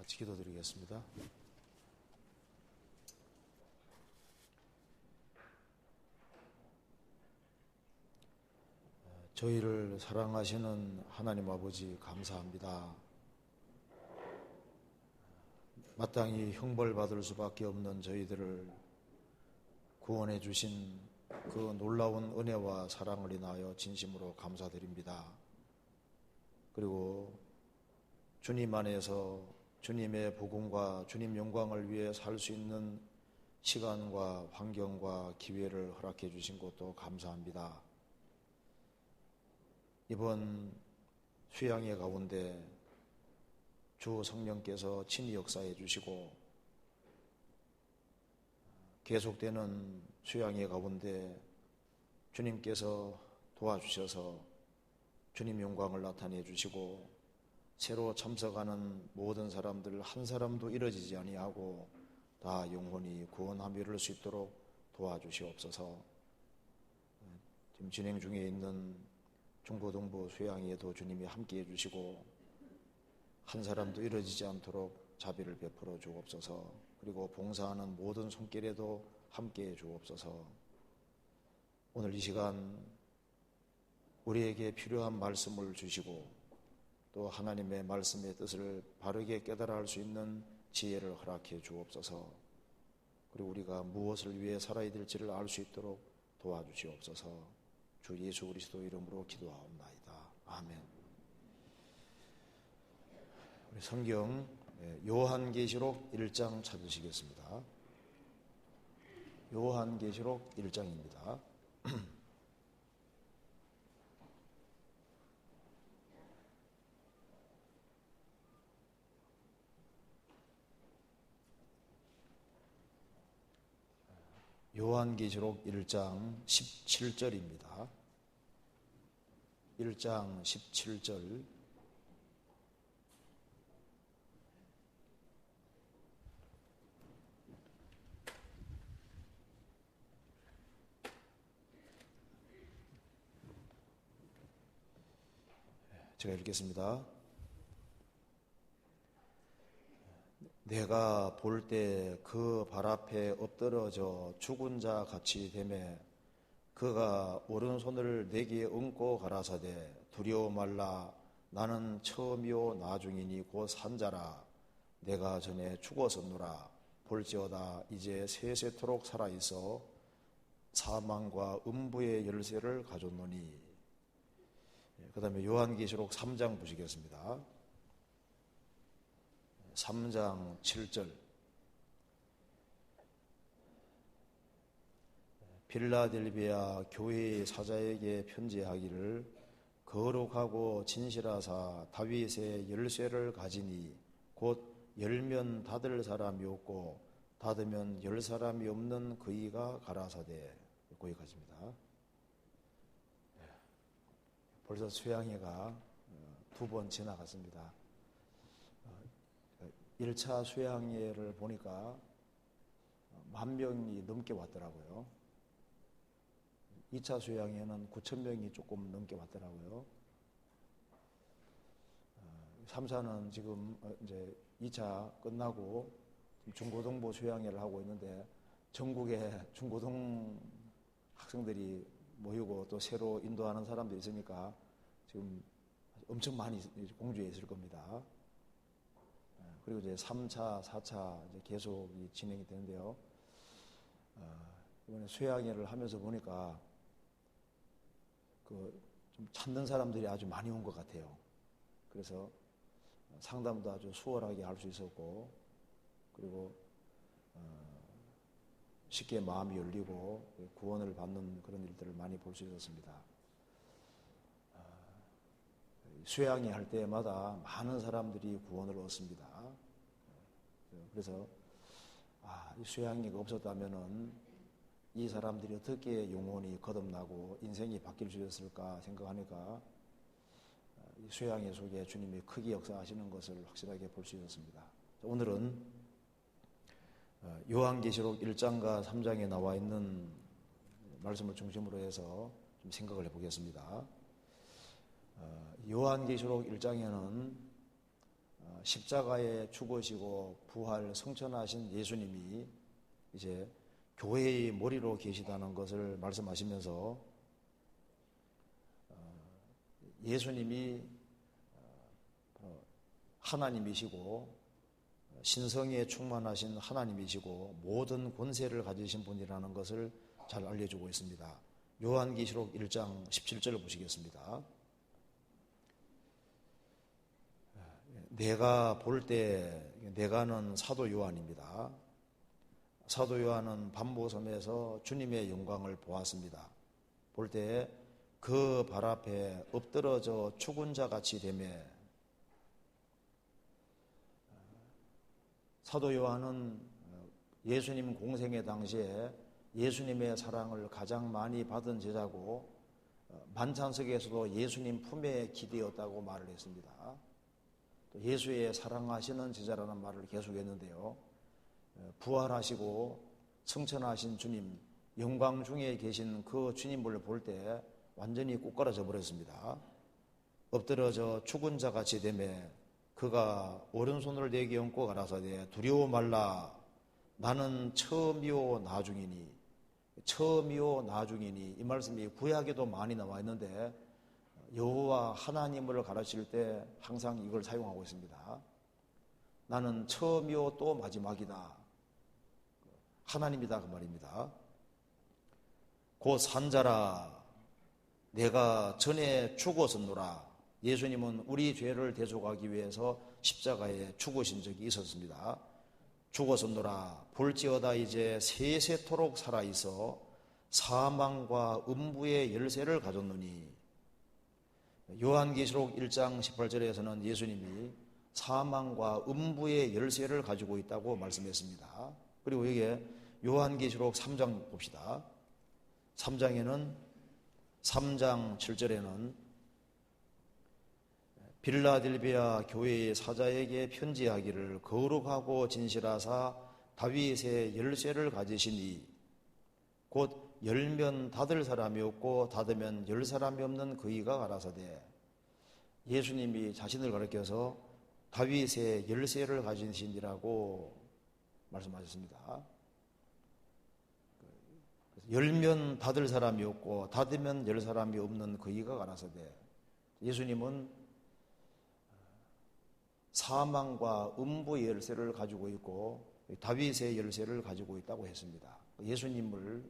같이 기도드리겠습니다. 저희를 사랑하시는 하나님 아버지 감사합니다. 마땅히 형벌받을 수밖에 없는 저희들을 구원해 주신 그 놀라운 은혜와 사랑을 인하여 진심으로 감사드립니다. 그리고 주님 안에서 주님의 복음과 주님 영광을 위해 살 수 있는 시간과 환경과 기회를 허락해 주신 것도 감사합니다. 이번 수양회 가운데 주 성령께서 친히 역사해 주시고 계속되는 수양회 가운데 주님께서 도와주셔서 주님 영광을 나타내 주시고 새로 참석하는 모든 사람들 한 사람도 잃어지지 아니하고 다 영혼이 구원함에 이를 수 있도록 도와주시옵소서. 지금 진행 중에 있는 중고등부 수양회에도 주님이 함께해 주시고 한 사람도 잃어지지 않도록 자비를 베풀어 주옵소서. 그리고 봉사하는 모든 손길에도 함께해 주옵소서. 오늘 이 시간 우리에게 필요한 말씀을 주시고 또 하나님의 말씀의 뜻을 바르게 깨달아 할 수 있는 지혜를 허락해 주옵소서. 그리고 우리가 무엇을 위해 살아야 될지를 알 수 있도록 도와주시옵소서. 주 예수 그리스도 이름으로 기도하옵나이다. 아멘. 우리 성경 요한계시록 1장 찾으시겠습니다. 요한계시록 1장입니다. 요한계시록 1장 17절입니다. 1장 17절. 제가 읽겠습니다. 내가 볼 때 그 발 앞에 엎드러져 죽은 자 같이 되매 그가 오른손을 내게 얹고 가라사대 두려워 말라 나는 처음이요 나중이니 곧 산자라 내가 전에 죽었었노라 볼지어다 이제 세세토록 살아있어 사망과 음부의 열쇠를 가졌노니. 그 다음에 요한계시록 3장 보시겠습니다. 3장 7절. 빌라델비아 교회의 사자에게 편지하기를 거룩하고 진실하사 다윗의 열쇠를 가지니 곧 열면 닫을 사람이 없고 닫으면 열 사람이 없는 그이가 가라사대. 거기까지입니다. 벌써 수양회가 2번 지나갔습니다. 1차 수양회를 보니까 10,000명이 넘게 왔더라고요. 2차 수양회는 9,000명이 조금 넘게 왔더라고요. 3차는 지금 이제 2차 끝나고 중고등부 수양회를 하고 있는데 전국에 중고등 학생들이 모이고 또 새로 인도하는 사람도 있으니까 지금 엄청 많이 공주에 있을 겁니다. 그리고 이제 3차, 4차 이제 계속 진행이 되는데요. 이번에 수양회를 하면서 보니까 좀 찾는 사람들이 아주 많이 온 것 같아요. 그래서 상담도 아주 수월하게 할 수 있었고, 그리고 쉽게 마음이 열리고 구원을 받는 그런 일들을 많이 볼 수 있었습니다. 수양회 할 때마다 많은 사람들이 구원을 얻습니다. 그래서 이 수양회가 없었다면은 이 사람들이 어떻게 영혼이 거듭나고 인생이 바뀔 수 있었을까 생각하니까 이 수양회 속에 주님이 크게 역사하시는 것을 확실하게 볼 수 있었습니다. 오늘은 요한계시록 1장과 3장에 나와 있는 말씀을 중심으로 해서 좀 생각을 해보겠습니다. 요한계시록 1장에는 십자가에 죽으시고 부활 성천하신 예수님이 이제 교회의 머리로 계시다는 것을 말씀하시면서 예수님이 하나님이시고 신성에 충만하신 하나님이시고 모든 권세를 가지신 분이라는 것을 잘 알려주고 있습니다. 요한계시록 1장 17절을 보시겠습니다. 내가 볼 때, 내가는 사도 요한입니다. 사도 요한은 반모섬에서 주님의 영광을 보았습니다. 볼 때 그 발 앞에 엎드러져 죽은 자 같이 되매, 사도 요한은 예수님 공생의 당시에 예수님의 사랑을 가장 많이 받은 제자고 만찬석에서도 예수님 품에 기대었다고 말을 했습니다. 또 예수의 사랑하시는 제자라는 말을 계속했는데요. 부활하시고 승천하신 주님, 영광 중에 계신 그 주님을 볼 때 완전히 꾹걸어져 버렸습니다. 엎드러져 죽은 자 같이 되매 그가 오른손을 내게 얹고 가라사대 두려워 말라 나는 처음이요 나중이니. 처음이요 나중이니 이 말씀이 구약에도 많이 나와 있는데 여호와 하나님을 가르칠 때 항상 이걸 사용하고 있습니다. 나는 처음이요 또 마지막이다. 하나님이다 그 말입니다. 곧 산자라 내가 전에 죽었었노라. 예수님은 우리 죄를 대속하기 위해서 십자가에 죽으신 적이 있었습니다. 죽었었노라. 볼지어다 이제 세세토록 살아있어 사망과 음부의 열쇠를 가졌노니. 요한계시록 1장 18절에서는 예수님이 사망과 음부의 열쇠를 가지고 있다고 말씀했습니다. 그리고 여기에 요한계시록 3장 봅시다. 3장에는 3장 7절에는 빌라델비아 교회의 사자에게 편지하기를 거룩하고 진실하사 다윗의 열쇠를 가지시니 곧 열면 닫을 사람이 없고 닫으면 열 사람이 없는 그이가 가라사대. 예수님이 자신을 가리켜서 다윗의 열쇠를 가지시니라고 말씀하셨습니다. 열면 닫을 사람이 없고 닫으면 열 사람이 없는 그이가 가라사대. 예수님은 사망과 음부의 열쇠를 가지고 있고 다윗의 열쇠를 가지고 있다고 했습니다. 예수님을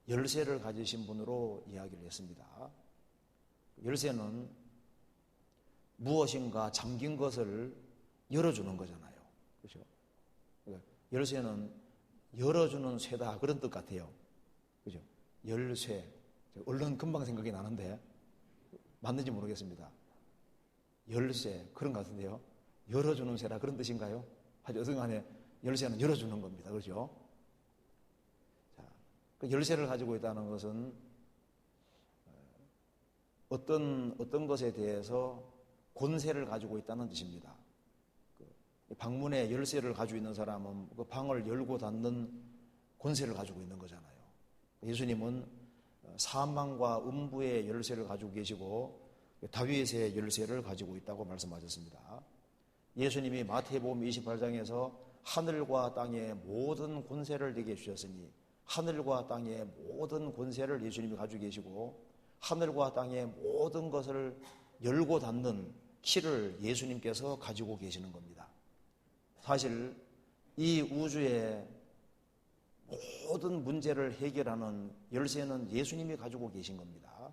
열쇠를 가지신 분으로 이야기를 했습니다. 열쇠는 무엇인가 잠긴 것을 열어주는 거잖아요. 그렇죠? 열쇠는 열어주는 쇠다 그런 뜻 같아요. 그죠? 열쇠. 얼른 금방 생각이 나는데 맞는지 모르겠습니다. 열쇠 그런 것 같은데요. 열어주는 쇠라 그런 뜻인가요? 하여튼 어쨌든 열쇠는 열어주는 겁니다. 그렇죠? 자, 그 열쇠를 가지고 있다는 것은 어떤 것에 대해서 권세를 가지고 있다는 뜻입니다. 방문에 열쇠를 가지고 있는 사람은 그 방을 열고 닫는 권세를 가지고 있는 거잖아요. 예수님은 사망과 음부의 열쇠를 가지고 계시고 다윗의 열쇠를 가지고 있다고 말씀하셨습니다. 예수님이 마태복음 28장에서 하늘과 땅의 모든 권세를 내게 주셨으니 하늘과 땅의 모든 권세를 예수님이 가지고 계시고 하늘과 땅의 모든 것을 열고 닫는 키를 예수님께서 가지고 계시는 겁니다. 사실 이 우주의 모든 문제를 해결하는 열쇠는 예수님이 가지고 계신 겁니다.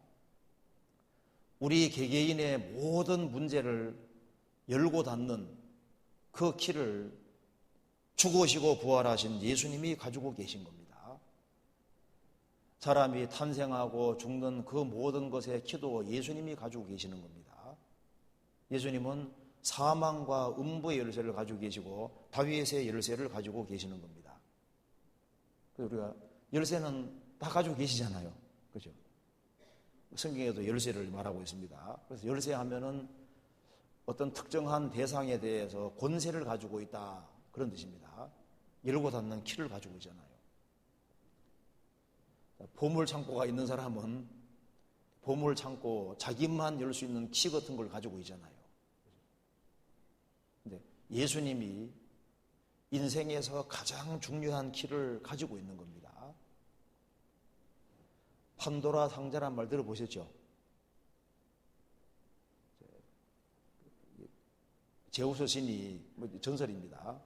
우리 개개인의 모든 문제를 열고 닫는 그 키를 죽으시고 부활하신 예수님이 가지고 계신 겁니다. 사람이 탄생하고 죽는 그 모든 것의 키도 예수님이 가지고 계시는 겁니다. 예수님은 사망과 음부의 열쇠를 가지고 계시고 다윗의 열쇠를 가지고 계시는 겁니다. 그래서 우리가 열쇠는 다 가지고 계시잖아요. 그렇죠? 성경에도 열쇠를 말하고 있습니다. 그래서 열쇠 하면은 어떤 특정한 대상에 대해서 권세를 가지고 있다 그런 뜻입니다. 열고 닫는 키를 가지고 있잖아요. 보물창고가 있는 사람은 보물창고 자기만 열 수 있는 키 같은 걸 가지고 있잖아요. 예수님이 인생에서 가장 중요한 키를 가지고 있는 겁니다. 판도라 상자란 말 들어보셨죠? 제우스 신이, 전설입니다.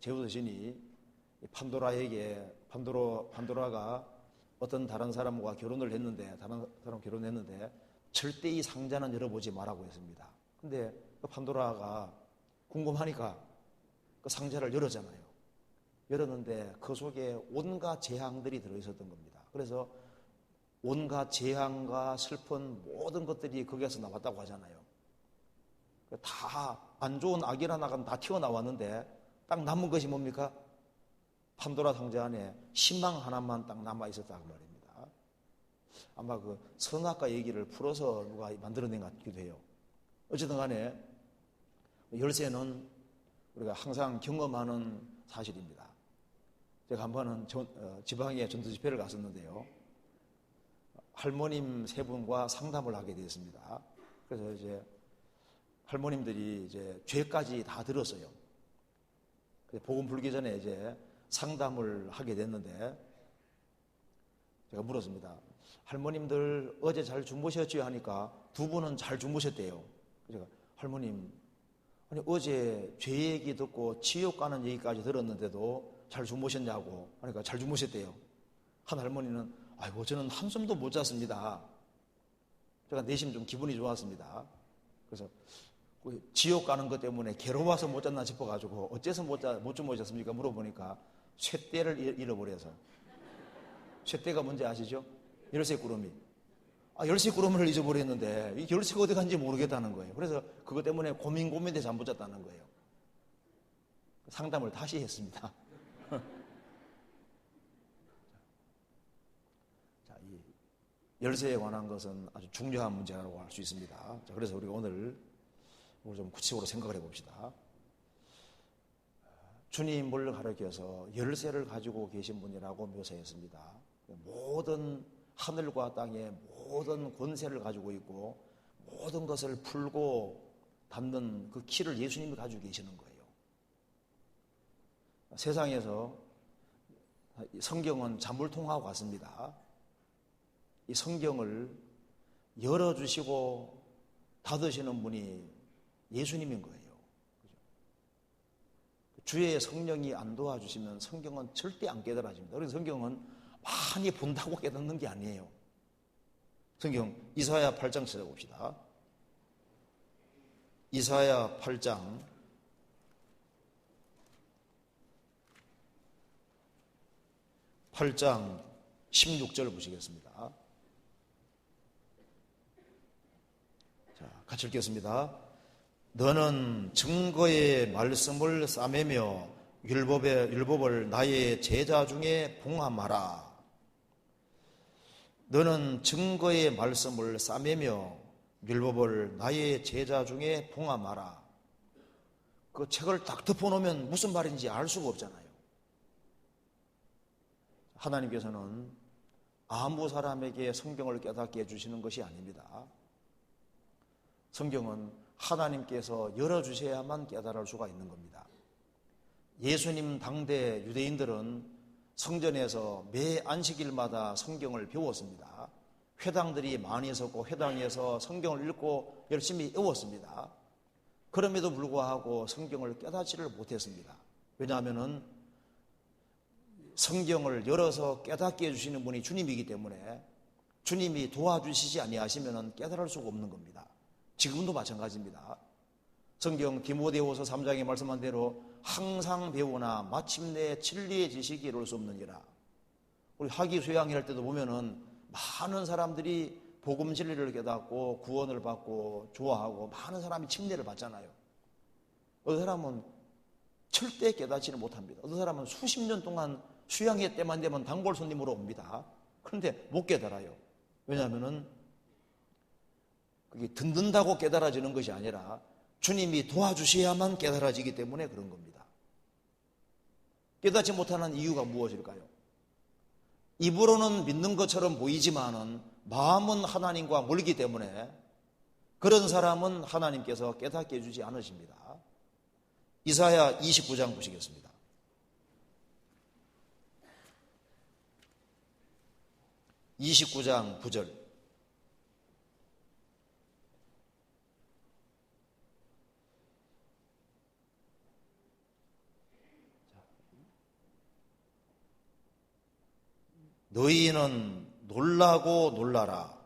제우스 신이 판도라가 어떤 다른 사람과 결혼했는데 절대 이 상자는 열어보지 말라고 했습니다. 근데 그 판도라가 궁금하니까 그 상자를 열었잖아요. 열었는데 그 속에 온갖 재앙들이 들어있었던 겁니다. 그래서 온갖 재앙과 슬픈 모든 것들이 거기에서 나왔다고 하잖아요. 다 안 좋은 악이나 나간 다 튀어나왔는데 딱 남은 것이 뭡니까? 판도라 상자 안에 희망 하나만 딱 남아있었다고 말입니다. 아마 그 선악과 얘기를 풀어서 누가 만들어낸 것 같기도 해요. 어쨌든 간에 열쇠는 우리가 항상 경험하는 사실입니다. 제가 한 번은 지방에 전도 집회를 갔었는데요. 할머님 세 분과 상담을 하게 되었습니다. 그래서 이제 할머님들이 이제 죄까지 다 들었어요. 복음 불기 전에 이제 상담을 하게 됐는데 제가 물었습니다. 할머님들 어제 잘 주무셨죠? 하니까 두 분은 잘 주무셨대요. 제가 할머님, 아니 어제 죄 얘기 듣고 지옥 가는 얘기까지 들었는데도 잘 주무셨냐고 하니까 잘 주무셨대요. 한 할머니는 아이고 저는 한숨도 못 잤습니다. 제가 내심 좀 기분이 좋았습니다. 그래서 지옥 가는 것 때문에 괴로워서 못 잤나 싶어가지고 어째서 못 주무셨습니까? 물어보니까 쇳대를 잃어버려서. 쇳대가 뭔지 아시죠? 열쇠 꾸러미. 열쇠 꾸러미를 잊어버렸는데 이 열쇠가 어디 간지 모르겠다는 거예요. 그래서 그것 때문에 고민돼서 안 못 잤다는 거예요. 상담을 다시 했습니다. 자, 이 열쇠에 관한 것은 아주 중요한 문제라고 할 수 있습니다. 자, 그래서 우리가 오늘 좀 구체적으로 생각을 해봅시다. 주님을 가리켜서 열쇠를 가지고 계신 분이라고 묘사했습니다. 모든 하늘과 땅의 모든 권세를 가지고 있고 모든 것을 풀고 닫는 그 키를 예수님이 가지고 계시는 거예요. 세상에서 성경은 잠불통하고 같습니다. 이 성경을 열어주시고 닫으시는 분이 예수님인 거예요. 주의 성령이 안 도와주시면 성경은 절대 안 깨달아집니다. 그래서 성경은 많이 본다고 깨닫는 게 아니에요. 성경 이사야 8장 찾아봅시다. 이사야 8장 16절 보시겠습니다. 자, 같이 읽겠습니다. 너는 증거의 말씀을 싸매며 율법을 나의 제자 중에 봉함하라. 너는 증거의 말씀을 싸매며 율법을 나의 제자 중에 봉함하라. 그 책을 딱 덮어놓으면 무슨 말인지 알 수가 없잖아요. 하나님께서는 아무 사람에게 성경을 깨닫게 해주시는 것이 아닙니다. 성경은 하나님께서 열어주셔야만 깨달을 수가 있는 겁니다. 예수님 당대 유대인들은 성전에서 매 안식일마다 성경을 배웠습니다. 회당들이 많이 있었고 회당에서 성경을 읽고 열심히 외웠습니다. 그럼에도 불구하고 성경을 깨닫지를 못했습니다. 왜냐하면 성경을 열어서 깨닫게 해주시는 분이 주님이기 때문에 주님이 도와주시지 아니하시면 깨달을 수가 없는 겁니다. 지금도 마찬가지입니다. 성경 디모데후서 3장에 말씀한 대로 항상 배우나 마침내 진리의 지식이 이룰 수 없느니라. 우리 학위 수양회 할 때도 보면은 많은 사람들이 복음 진리를 깨닫고 구원을 받고 좋아하고 많은 사람이 침례를 받잖아요. 어떤 사람은 절대 깨닫지를 못합니다. 어떤 사람은 수십 년 동안 수양회 때만 되면 단골 손님으로 옵니다. 그런데 못 깨달아요. 왜냐하면은 그게 듣는다고 깨달아지는 것이 아니라 주님이 도와주셔야만 깨달아지기 때문에 그런 겁니다. 깨닫지 못하는 이유가 무엇일까요? 입으로는 믿는 것처럼 보이지만은 마음은 하나님과 멀기 때문에 그런 사람은 하나님께서 깨닫게 해주지 않으십니다. 이사야 29장 보시겠습니다. (29장) 9절. 너희는 놀라고 놀라라.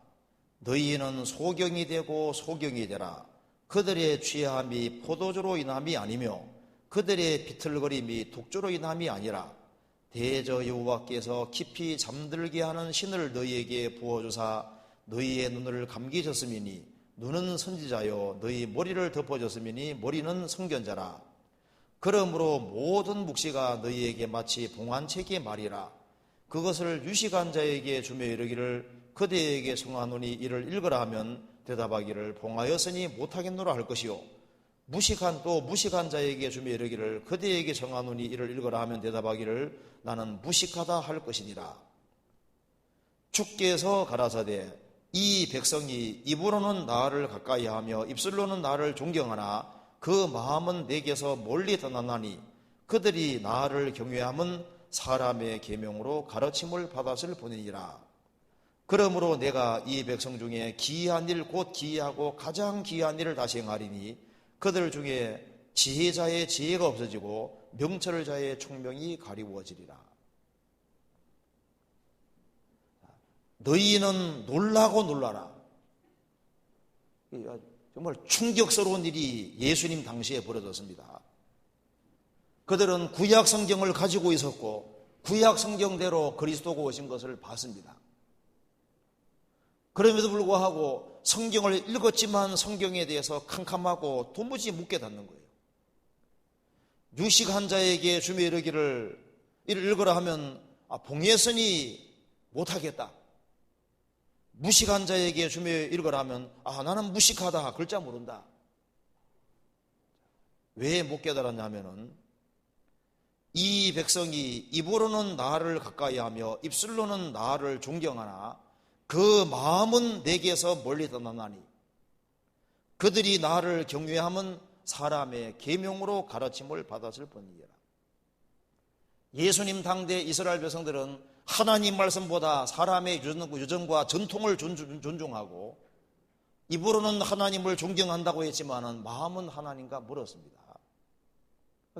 너희는 소경이 되고 소경이 되라. 그들의 취함이 포도주로 인함이 아니며 그들의 비틀거림이 독주로 인함이 아니라 대저 여호와께서 깊이 잠들게 하는 신을 너희에게 부어주사 너희의 눈을 감기셨음이니 눈은 선지자요 너희 머리를 덮어줬음이니 머리는 선견자라. 그러므로 모든 묵시가 너희에게 마치 봉한책의 말이라. 그것을 유식한 자에게 주며 이르기를 그대에게 성하노니 이를 읽으라 하면 대답하기를 봉하였으니 못하겠노라 할 것이요 무식한 자에게 주며 이르기를 그대에게 정하노니 이를 읽으라 하면 대답하기를 나는 무식하다 할 것이니라. 주께서 가라사대 이 백성이 입으로는 나를 가까이하며 입술로는 나를 존경하나 그 마음은 내게서 멀리 떠나나니 그들이 나를 경외함은 사람의 계명으로 가르침을 받았을 뿐이니라. 그러므로 내가 이 백성 중에 기이한 일 곧 기이하고 가장 기이한 일을 다시 행하리니 그들 중에 지혜자의 지혜가 없어지고 명철자의 총명이 가리워지리라. 너희는 놀라고 놀라라. 정말 충격스러운 일이 예수님 당시에 벌어졌습니다. 그들은 구약 성경을 가지고 있었고 구약 성경대로 그리스도가 오신 것을 봤습니다. 그럼에도 불구하고 성경을 읽었지만 성경에 대해서 캄캄하고 도무지 묻게 닫는 거예요. 유식한 자에게 주며 이르기를 이를 읽으라 하면 봉했으니 못하겠다. 무식한 자에게 주며 읽으라 하면 나는 무식하다. 글자 모른다. 왜 못 깨달았냐면은 이 백성이 입으로는 나를 가까이하며 입술로는 나를 존경하나 그 마음은 내게서 멀리 떠나나니 그들이 나를 경외함은 사람의 계명으로 가르침을 받았을 뿐이라. 예수님 당대 이스라엘 백성들은 하나님 말씀보다 사람의 유전과 전통을 존중하고 입으로는 하나님을 존경한다고 했지만 마음은 하나님과 멀었습니다.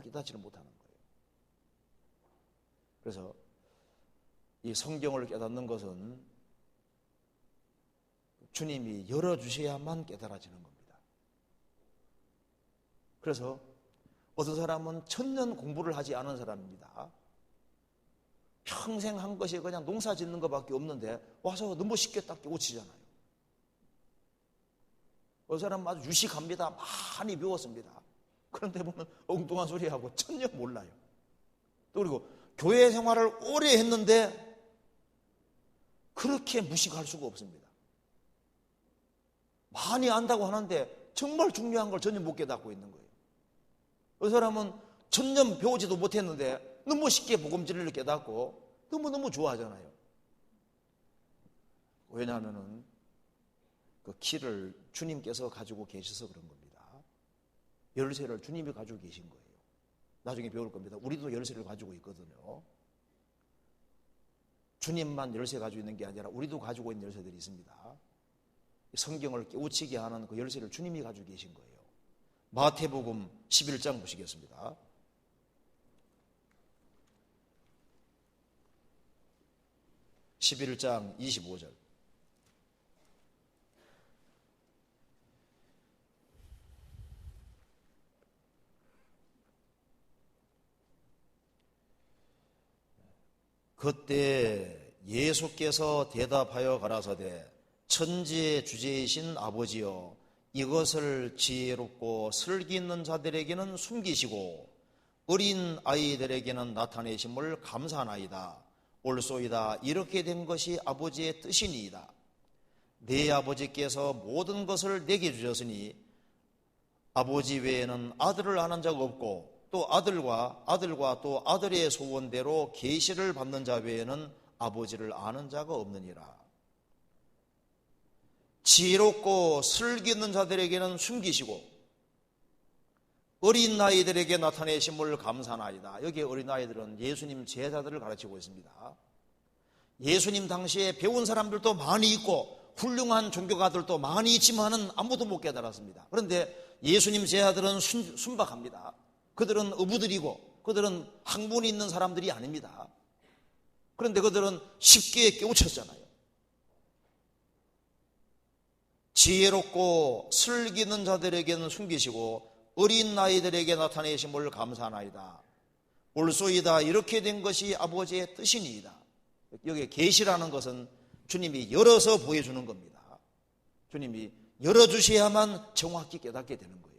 깨닫지를 못하는 거예요. 그래서 이 성경을 깨닫는 것은 주님이 열어주셔야만 깨달아지는 겁니다. 그래서 어떤 사람은 천년 공부를 하지 않은 사람입니다. 평생 한 것이 그냥 농사 짓는 것밖에 없는데 와서 너무 쉽게 딱 깨우치잖아요. 어떤 사람은 아주 유식합니다. 많이 배웠습니다. 그런데 보면 엉뚱한 소리하고 전혀 몰라요. 또 그리고 교회 생활을 오래 했는데 그렇게 무식할 수가 없습니다. 많이 안다고 하는데 정말 중요한 걸 전혀 못 깨닫고 있는 거예요. 그 사람은 천년 배우지도 못했는데 너무 쉽게 복음 진리를 깨닫고 너무너무 좋아하잖아요. 왜냐하면 그 키를 주님께서 가지고 계셔서 그런 겁니다. 열쇠를 주님이 가지고 계신 거예요. 나중에 배울 겁니다. 우리도 열쇠를 가지고 있거든요. 주님만 열쇠 가지고 있는 게 아니라 우리도 가지고 있는 열쇠들이 있습니다. 성경을 깨우치게 하는 그 열쇠를 주님이 가지고 계신 거예요. 마태복음 11장 보시겠습니다. (11장) 25절. 그때 예수께서 대답하여 가라사대 천지의 주제이신 아버지여 이것을 지혜롭고 슬기 있는 자들에게는 숨기시고 어린 아이들에게는 나타내심을 감사하나이다. 옳소이다. 이렇게 된 것이 아버지의 뜻이니이다. 내 아버지께서 모든 것을 내게 주셨으니 아버지 외에는 아들을 아는 자가 없고 또 아들과 또 아들의 소원대로 계시를 받는 자 외에는 아버지를 아는 자가 없느니라. 지혜롭고 슬기 있는 자들에게는 숨기시고 어린 아이들에게 나타내심을 감사하나이다. 여기 어린 아이들은 예수님 제자들을 가르치고 있습니다. 예수님 당시에 배운 사람들도 많이 있고 훌륭한 종교가들도 많이 있지만은 아무도 못 깨달았습니다. 그런데 예수님 제자들은 순박합니다. 그들은 어부들이고 그들은 학문이 있는 사람들이 아닙니다. 그런데 그들은 쉽게 깨우쳤잖아요. 지혜롭고 슬기는 자들에게는 숨기시고 어린 아이들에게 나타내심을 감사하나이다. 올소이다. 이렇게 된 것이 아버지의 뜻이니이다. 여기 계시라는 것은 주님이 열어서 보여주는 겁니다. 주님이 열어주셔야만 정확히 깨닫게 되는 거예요.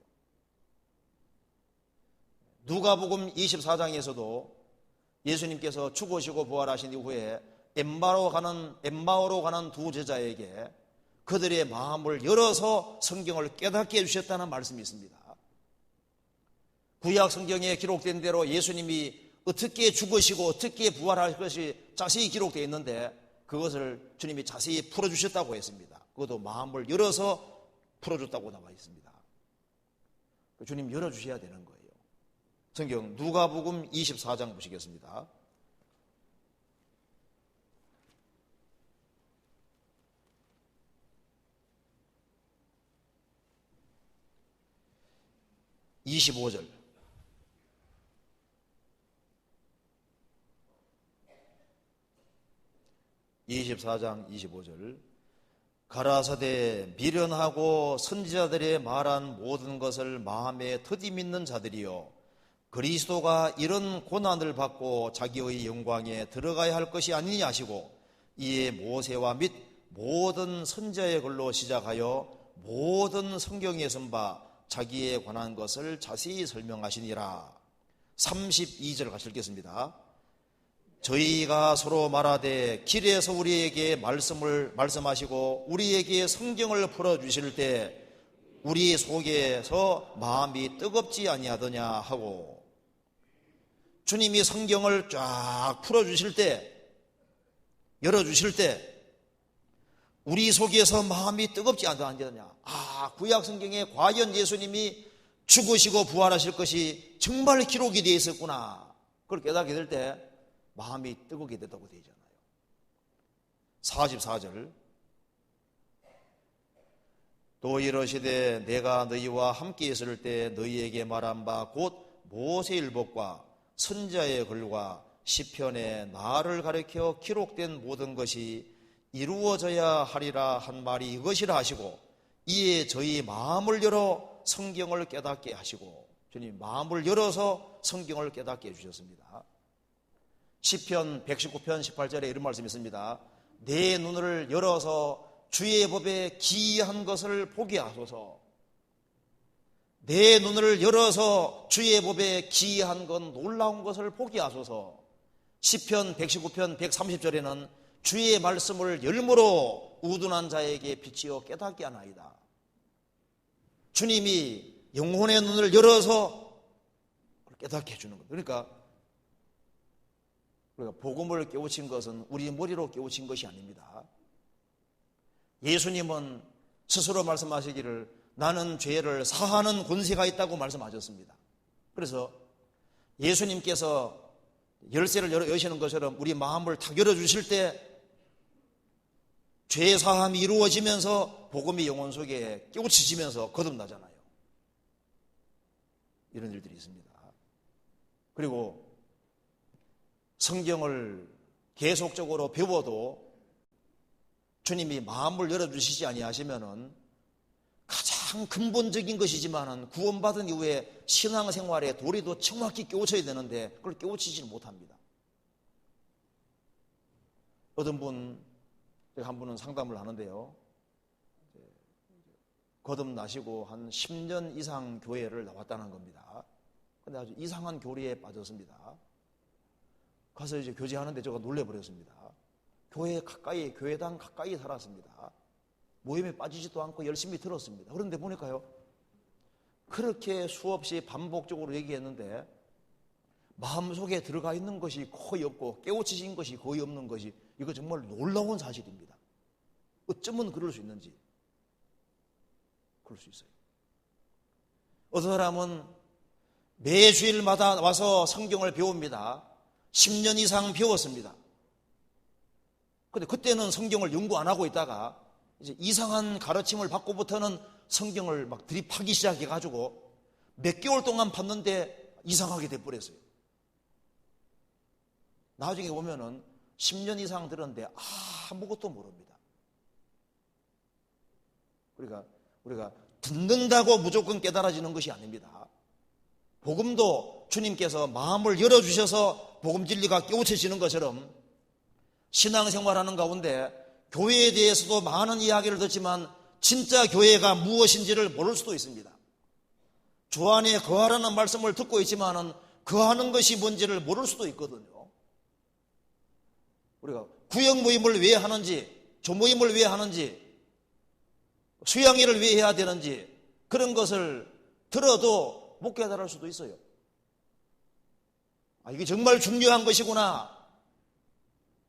누가복음 24장에서도 예수님께서 죽으시고 부활하신 이후에 엠마오로 가는 두 제자에게 그들의 마음을 열어서 성경을 깨닫게 해주셨다는 말씀이 있습니다. 구약 성경에 기록된 대로 예수님이 어떻게 죽으시고 어떻게 부활할 것이 자세히 기록되어 있는데 그것을 주님이 자세히 풀어주셨다고 했습니다. 그것도 마음을 열어서 풀어줬다고 나와 있습니다. 주님 열어주셔야 되는 거예요. 성경 누가복음 24장 보시겠습니다. (25절) 24장 25절 가라사대 미련하고 선지자들의 말한 모든 것을 마음에 더디 믿는 자들이여 그리스도가 이런 고난을 받고 자기의 영광에 들어가야 할 것이 아니냐 하시고 이에 모세와 및 모든 선지자의 글로 시작하여 모든 성경에 쓴 바 자기에 관한 것을 자세히 설명하시니라. 32절 같이 읽겠습니다. 저희가 서로 말하되 길에서 우리에게 말씀하시고 우리에게 성경을 풀어주실 때 우리 속에서 마음이 뜨겁지 아니하더냐 하고 주님이 성경을 쫙 풀어주실 때 열어주실 때 우리 속에서 마음이 뜨겁지 않느냐. 구약 성경에 과연 예수님이 죽으시고 부활하실 것이 정말 기록이 되어 있었구나. 그걸 깨닫게 될 때 마음이 뜨겁게 됐다고 되어 있잖아요. 44절 또 이러시되 내가 너희와 함께 있을 때 너희에게 말한 바 곧 모세율법과 선지자의 글과 시편에 나를 가리켜 기록된 모든 것이 이루어져야 하리라 한 말이 이것이라 하시고 이에 저희 마음을 열어 성경을 깨닫게 하시고 주님 마음을 열어서 성경을 깨닫게 해주셨습니다. 시편 119편 18절에 이런 말씀이 있습니다. 내 눈을 열어서 주의 법에 기이한 것을 보게 하소서. 내 눈을 열어서 주의 법에 기이한 건 놀라운 것을 보게 하소서. 시편 119편 130절에는 주의 말씀을 열무로 우둔한 자에게 비치어 깨닫게 하나이다. 주님이 영혼의 눈을 열어서 깨닫게 해주는 겁니다. 그러니까 복음을 깨우친 것은 우리 머리로 깨우친 것이 아닙니다. 예수님은 스스로 말씀하시기를 나는 죄를 사하는 권세가 있다고 말씀하셨습니다. 그래서 예수님께서 열쇠를 여시는 것처럼 우리 마음을 탁 열어주실 때 죄 사함이 이루어지면서 복음이 영혼 속에 깨우쳐지면서 거듭나잖아요. 이런 일들이 있습니다. 그리고 성경을 계속적으로 배워도 주님이 마음을 열어주시지 아니하시면은 가장 근본적인 것이지만은 구원받은 이후에 신앙생활에 도리도 정확히 깨우쳐야 되는데 그걸 깨우치지를 못합니다. 어떤 한 분은 상담을 하는데요. 거듭나시고 한 10년 이상 교회를 나왔다는 겁니다. 근데 아주 이상한 교리에 빠졌습니다. 가서 이제 교제하는데 제가 놀래버렸습니다. 교회당 가까이 살았습니다. 모임에 빠지지도 않고 열심히 들었습니다. 그런데 보니까요, 그렇게 수없이 반복적으로 얘기했는데 마음속에 들어가 있는 것이 거의 없고 깨우쳐진 것이 거의 없는 것이 이거 정말 놀라운 사실입니다. 어쩌면 그럴 수 있는지. 그럴 수 있어요. 어떤 사람은 매주일마다 와서 성경을 배웁니다. 10년 이상 배웠습니다. 근데 그때는 성경을 연구 안 하고 있다가 이제 이상한 가르침을 받고부터는 성경을 막 들이파기 시작해가지고 몇 개월 동안 봤는데 이상하게 돼버렸어요. 나중에 보면은 10년 이상 들었는데 아무것도 모릅니다. 우리가 듣는다고 무조건 깨달아지는 것이 아닙니다. 복음도 주님께서 마음을 열어주셔서 복음 진리가 깨우쳐지는 것처럼 신앙생활하는 가운데 교회에 대해서도 많은 이야기를 듣지만 진짜 교회가 무엇인지를 모를 수도 있습니다. 주 안에 거하라는 말씀을 듣고 있지만은 거하는 것이 뭔지를 모를 수도 있거든요. 우리가 구역 모임을 왜 하는지, 조모임을 왜 하는지, 수양회를 왜 해야 되는지 그런 것을 들어도 못 깨달을 수도 있어요. 이게 정말 중요한 것이구나.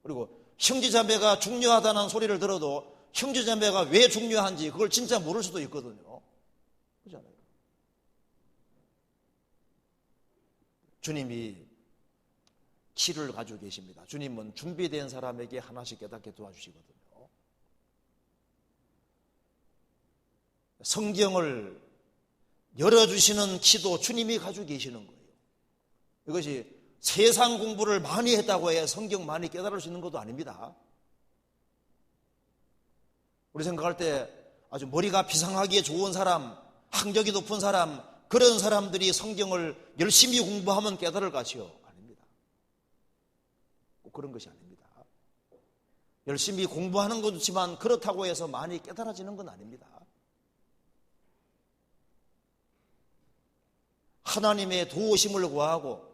그리고 형제자매가 중요하다는 소리를 들어도 형제자매가 왜 중요한지 그걸 진짜 모를 수도 있거든요. 그렇잖아요. 주님이 키를 가지고 계십니다. 주님은 준비된 사람에게 하나씩 깨닫게 도와주시거든요. 성경을 열어주시는 키도 주님이 가지고 계시는 거예요. 이것이 세상 공부를 많이 했다고 해야 성경 많이 깨달을 수 있는 것도 아닙니다. 우리 생각할 때 아주 머리가 비상하기에 좋은 사람, 학력이 높은 사람, 그런 사람들이 성경을 열심히 공부하면 깨달을 것이요? 아닙니다. 꼭 그런 것이 아닙니다. 열심히 공부하는 건 좋지만 그렇다고 해서 많이 깨달아지는 건 아닙니다. 하나님의 도우심을 구하고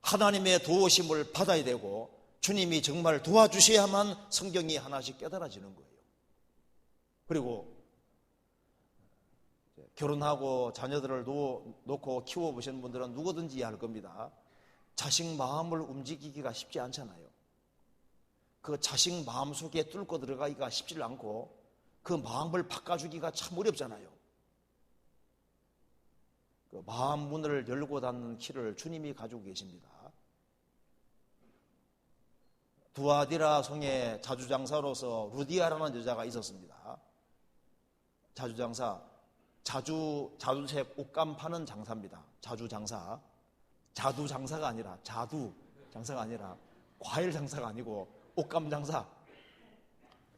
하나님의 도우심을 받아야 되고 주님이 정말 도와주셔야만 성경이 하나씩 깨달아지는 거예요. 그리고 결혼하고 자녀들을 놓고 키워보시는 분들은 누구든지 이해할 겁니다. 자식 마음을 움직이기가 쉽지 않잖아요. 그 자식 마음 속에 뚫고 들어가기가 쉽지 않고 그 마음을 바꿔주기가 참 어렵잖아요. 그 마음 문을 열고 닫는 키를 주님이 가지고 계십니다. 두아디라 성의 자주장사로서 루디아라는 여자가 있었습니다. 자주장사, 자주색 옷감 파는 장사입니다. 자주장사. 자두장사가 아니라 자두장사가 아니라 과일 장사가 아니고 옷감 장사.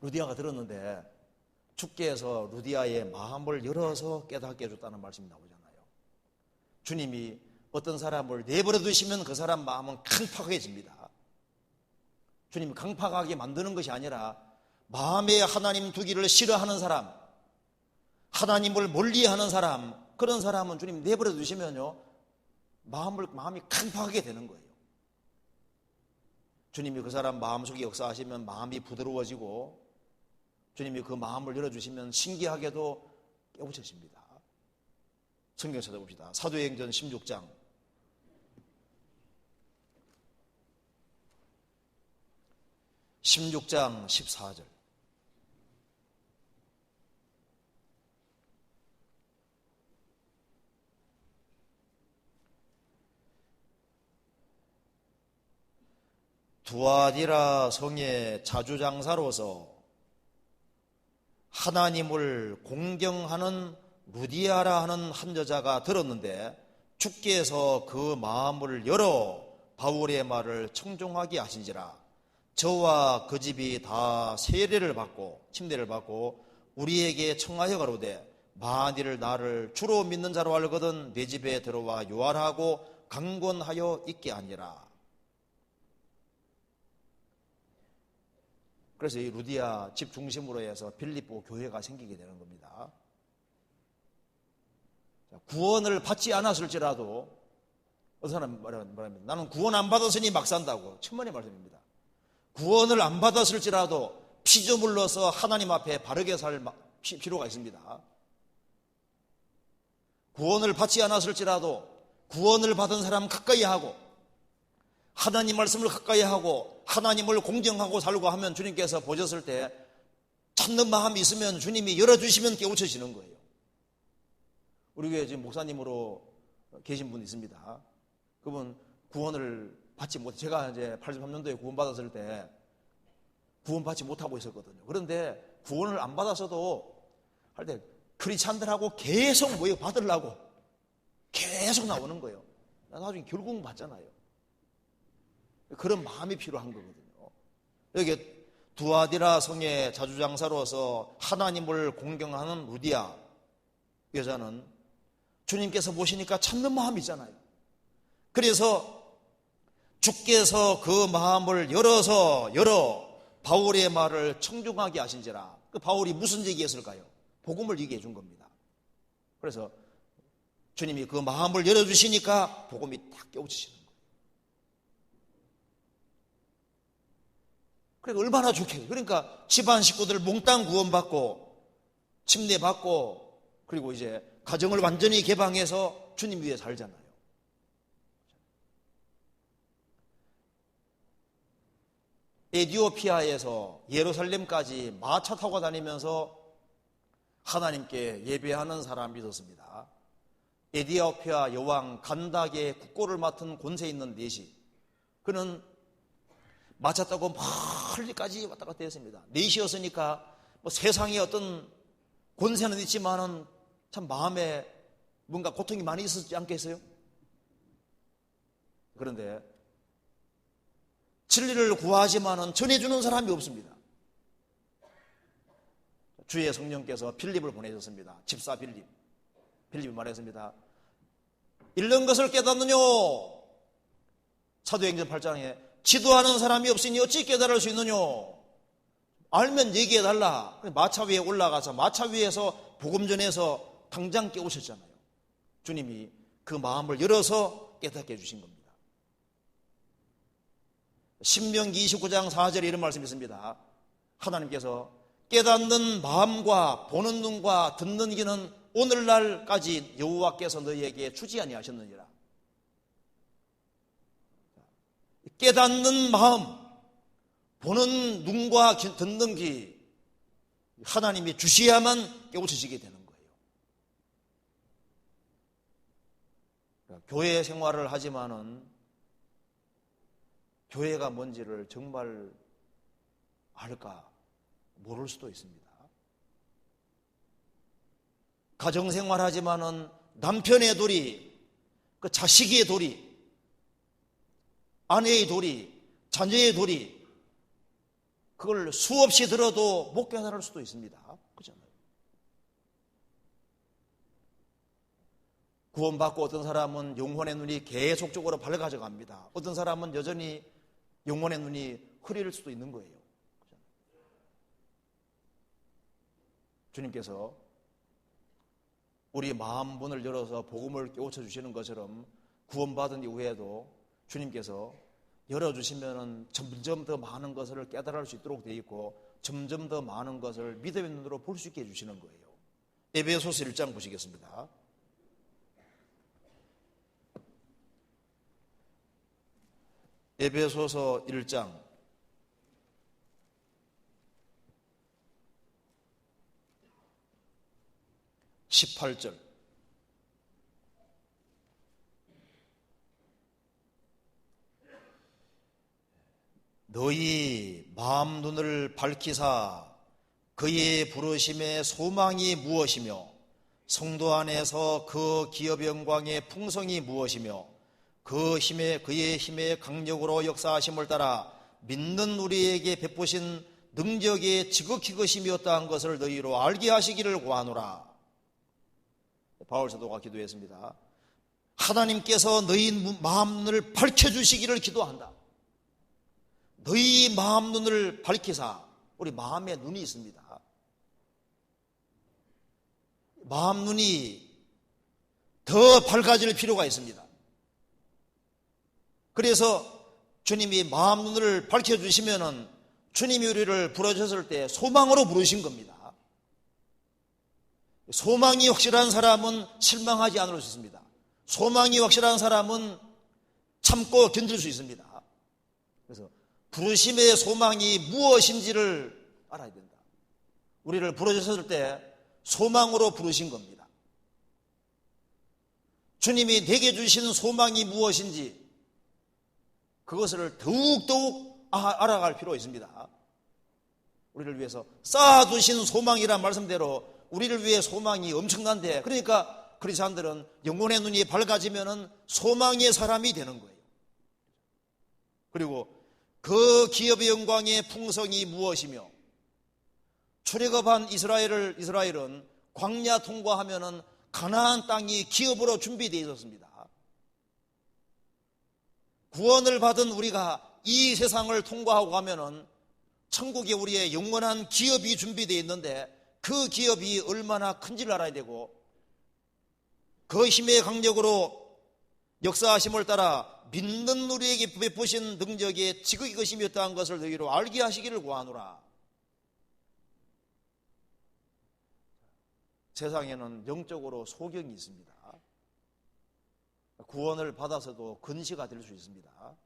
루디아가 들었는데 주께서 루디아의 마음을 열어서 깨닫게 해줬다는 말씀이 나오잖아요. 주님이 어떤 사람을 내버려 두시면 그 사람 마음은 강팍해집니다. 주님이 강팍하게 만드는 것이 아니라 마음에 하나님 두기를 싫어하는 사람, 하나님을 멀리하는 사람, 그런 사람은 주님 내버려 두시면요 마음이 강팍하게 되는 거예요. 주님이 그 사람 마음속에 역사하시면 마음이 부드러워지고 주님이 그 마음을 열어주시면 신기하게도 깨우쳐집니다. 성경 찾아봅시다. 사도행전 16장 14절. 두아디라 성의 자주장사로서 하나님을 공경하는 루디아라 하는 한 여자가 들었는데 주께서 그 마음을 열어 바울의 말을 청종하게 하신지라. 저와 그 집이 다 침례를 받고 우리에게 청하여 가로되 만일 나를 주로 믿는 자로 알거든 내 집에 들어와 요한하고 강권하여 있게 하니라. 그래서 이 루디아 집 중심으로 해서 빌립보 교회가 생기게 되는 겁니다. 구원을 받지 않았을지라도 어떤 사람 말합니다. 나는 구원 안 받았으니 막 산다고. 천만의 말씀입니다. 구원을 안 받았을지라도 피조물로서 하나님 앞에 바르게 살 필요가 있습니다. 구원을 받지 않았을지라도 구원을 받은 사람 가까이 하고 하나님 말씀을 가까이 하고 하나님을 공경하고 살고 하면 주님께서 보셨을 때 찾는 마음이 있으면 주님이 열어주시면 깨우쳐지는 거예요. 우리 교회 지금 목사님으로 계신 분이 있습니다. 그분 구원을 받지 못해. 제가 이제 83년도에 구원받았을 때 구원받지 못하고 있었거든요. 그런데 구원을 안 받았어도 할 때 크리스찬들하고 계속 모여 받으려고 계속 나오는 거예요. 나중에 결국은 받잖아요. 그런 마음이 필요한 거거든요. 여기 두아디라 성의 자주장사로서 하나님을 공경하는 루디아 여자는 주님께서 보시니까 참는 마음이 있잖아요. 그래서 주께서 그 마음을 열어 바울의 말을 청중하게 하신지라. 그 바울이 무슨 얘기했을까요? 복음을 얘기해 준 겁니다. 그래서 주님이 그 마음을 열어주시니까 복음이 딱 깨우치시는 거예요. 그러니까 얼마나 좋겠어요. 그러니까 집안 식구들 몽땅 구원받고 침례받고 그리고 이제 가정을 완전히 개방해서 주님 위해 살잖아요. 에티오피아에서 예루살렘까지 마차 타고 다니면서 하나님께 예배하는 사람이 있었습니다. 에티오피아 여왕 간닥의 국고를 맡은 권세 있는 내시. 그는 마차 타고 멀리까지 왔다 갔다 했습니다. 내시였으니까 뭐 세상에 어떤 권세는 있지만은 참 마음에 뭔가 고통이 많이 있었지 않겠어요? 그런데 진리를 구하지만은 전해주는 사람이 없습니다. 주의 성령께서 빌립을 보내셨습니다. 집사 빌립. 빌립이 말했습니다. 잃는 것을 깨닫느뇨. 사도행전 8장에 지도하는 사람이 없으니 어찌 깨달을 수 있느뇨. 알면 얘기해달라. 마차 위에 올라가서 마차 위에서 복음 전해서 당장 깨우셨잖아요. 주님이 그 마음을 열어서 깨닫게 해주신 겁니다. 신명기 29장 4절에 이런 말씀이 있습니다. 하나님께서 깨닫는 마음과 보는 눈과 듣는 귀는 오늘날까지 여호와께서 너희에게 주지 아니하셨느니라. 깨닫는 마음, 보는 눈과 듣는 귀 하나님이 주셔야만 깨우치시게 되는 거예요. 교회 생활을 하지만은 교회가 뭔지를 정말 알까 모를 수도 있습니다. 가정생활 하지만은 남편의 도리, 그 자식의 도리, 아내의 도리, 자녀의 도리, 그걸 수없이 들어도 못 깨달을 수도 있습니다. 그렇잖아요. 구원받고 어떤 사람은 영혼의 눈이 계속적으로 밝아져 갑니다. 어떤 사람은 여전히 영혼의 눈이 흐릴 수도 있는 거예요. 주님께서 우리 마음 문을 열어서 복음을 깨우쳐 주시는 것처럼 구원받은 이후에도 주님께서 열어주시면 점점 더 많은 것을 깨달을 수 있도록 되어 있고 점점 더 많은 것을 믿음의 눈으로 볼 수 있게 해주시는 거예요. 에베소서 1장 보시겠습니다. 에베소서 1장 18절. 너희 마음 눈을 밝히사 그의 부르심의 소망이 무엇이며 성도 안에서 그 기업의 영광의 풍성이 무엇이며 그의 힘의 강력으로 역사하심을 따라 믿는 우리에게 베푸신 능력의 지극히 크심이 어떠한 것을 너희로 알게 하시기를 구하노라. 바울 사도가 기도했습니다. 하나님께서 너희 마음 눈을 밝혀주시기를 기도한다. 너희 마음 눈을 밝히사. 우리 마음에 눈이 있습니다. 마음 눈이 더 밝아질 필요가 있습니다. 그래서 주님이 마음 눈을 밝혀주시면은 주님이 우리를 부르셨을 때 소망으로 부르신 겁니다. 소망이 확실한 사람은 실망하지 않을 수 있습니다. 소망이 확실한 사람은 참고 견딜 수 있습니다. 그래서 부르심의 소망이 무엇인지를 알아야 된다. 우리를 부르셨을 때 소망으로 부르신 겁니다. 주님이 내게 주신 소망이 무엇인지 그것을 더욱더욱 알아갈 필요가 있습니다. 우리를 위해서 쌓아두신 소망이란 말씀대로 우리를 위해 소망이 엄청난데, 그러니까 그리스도인들은 영혼의 눈이 밝아지면 소망의 사람이 되는 거예요. 그리고 그 기업의 영광의 풍성이 무엇이며, 출애굽한 이스라엘은 광야 통과하면은 가나안 땅이 기업으로 준비되어 있었습니다. 구원을 받은 우리가 이 세상을 통과하고 가면은 천국에 우리의 영원한 기업이 준비되어 있는데, 그 기업이 얼마나 큰지를 알아야 되고, 그 힘의 강력으로 역사하심을 따라 믿는 우리에게 베푸신 능력의 지극히 크심이었다는 것을 너희로 알게 하시기를 구하노라. 세상에는 영적으로 소경이 있습니다. 구원을 받아서도 근시가 될 수 있습니다.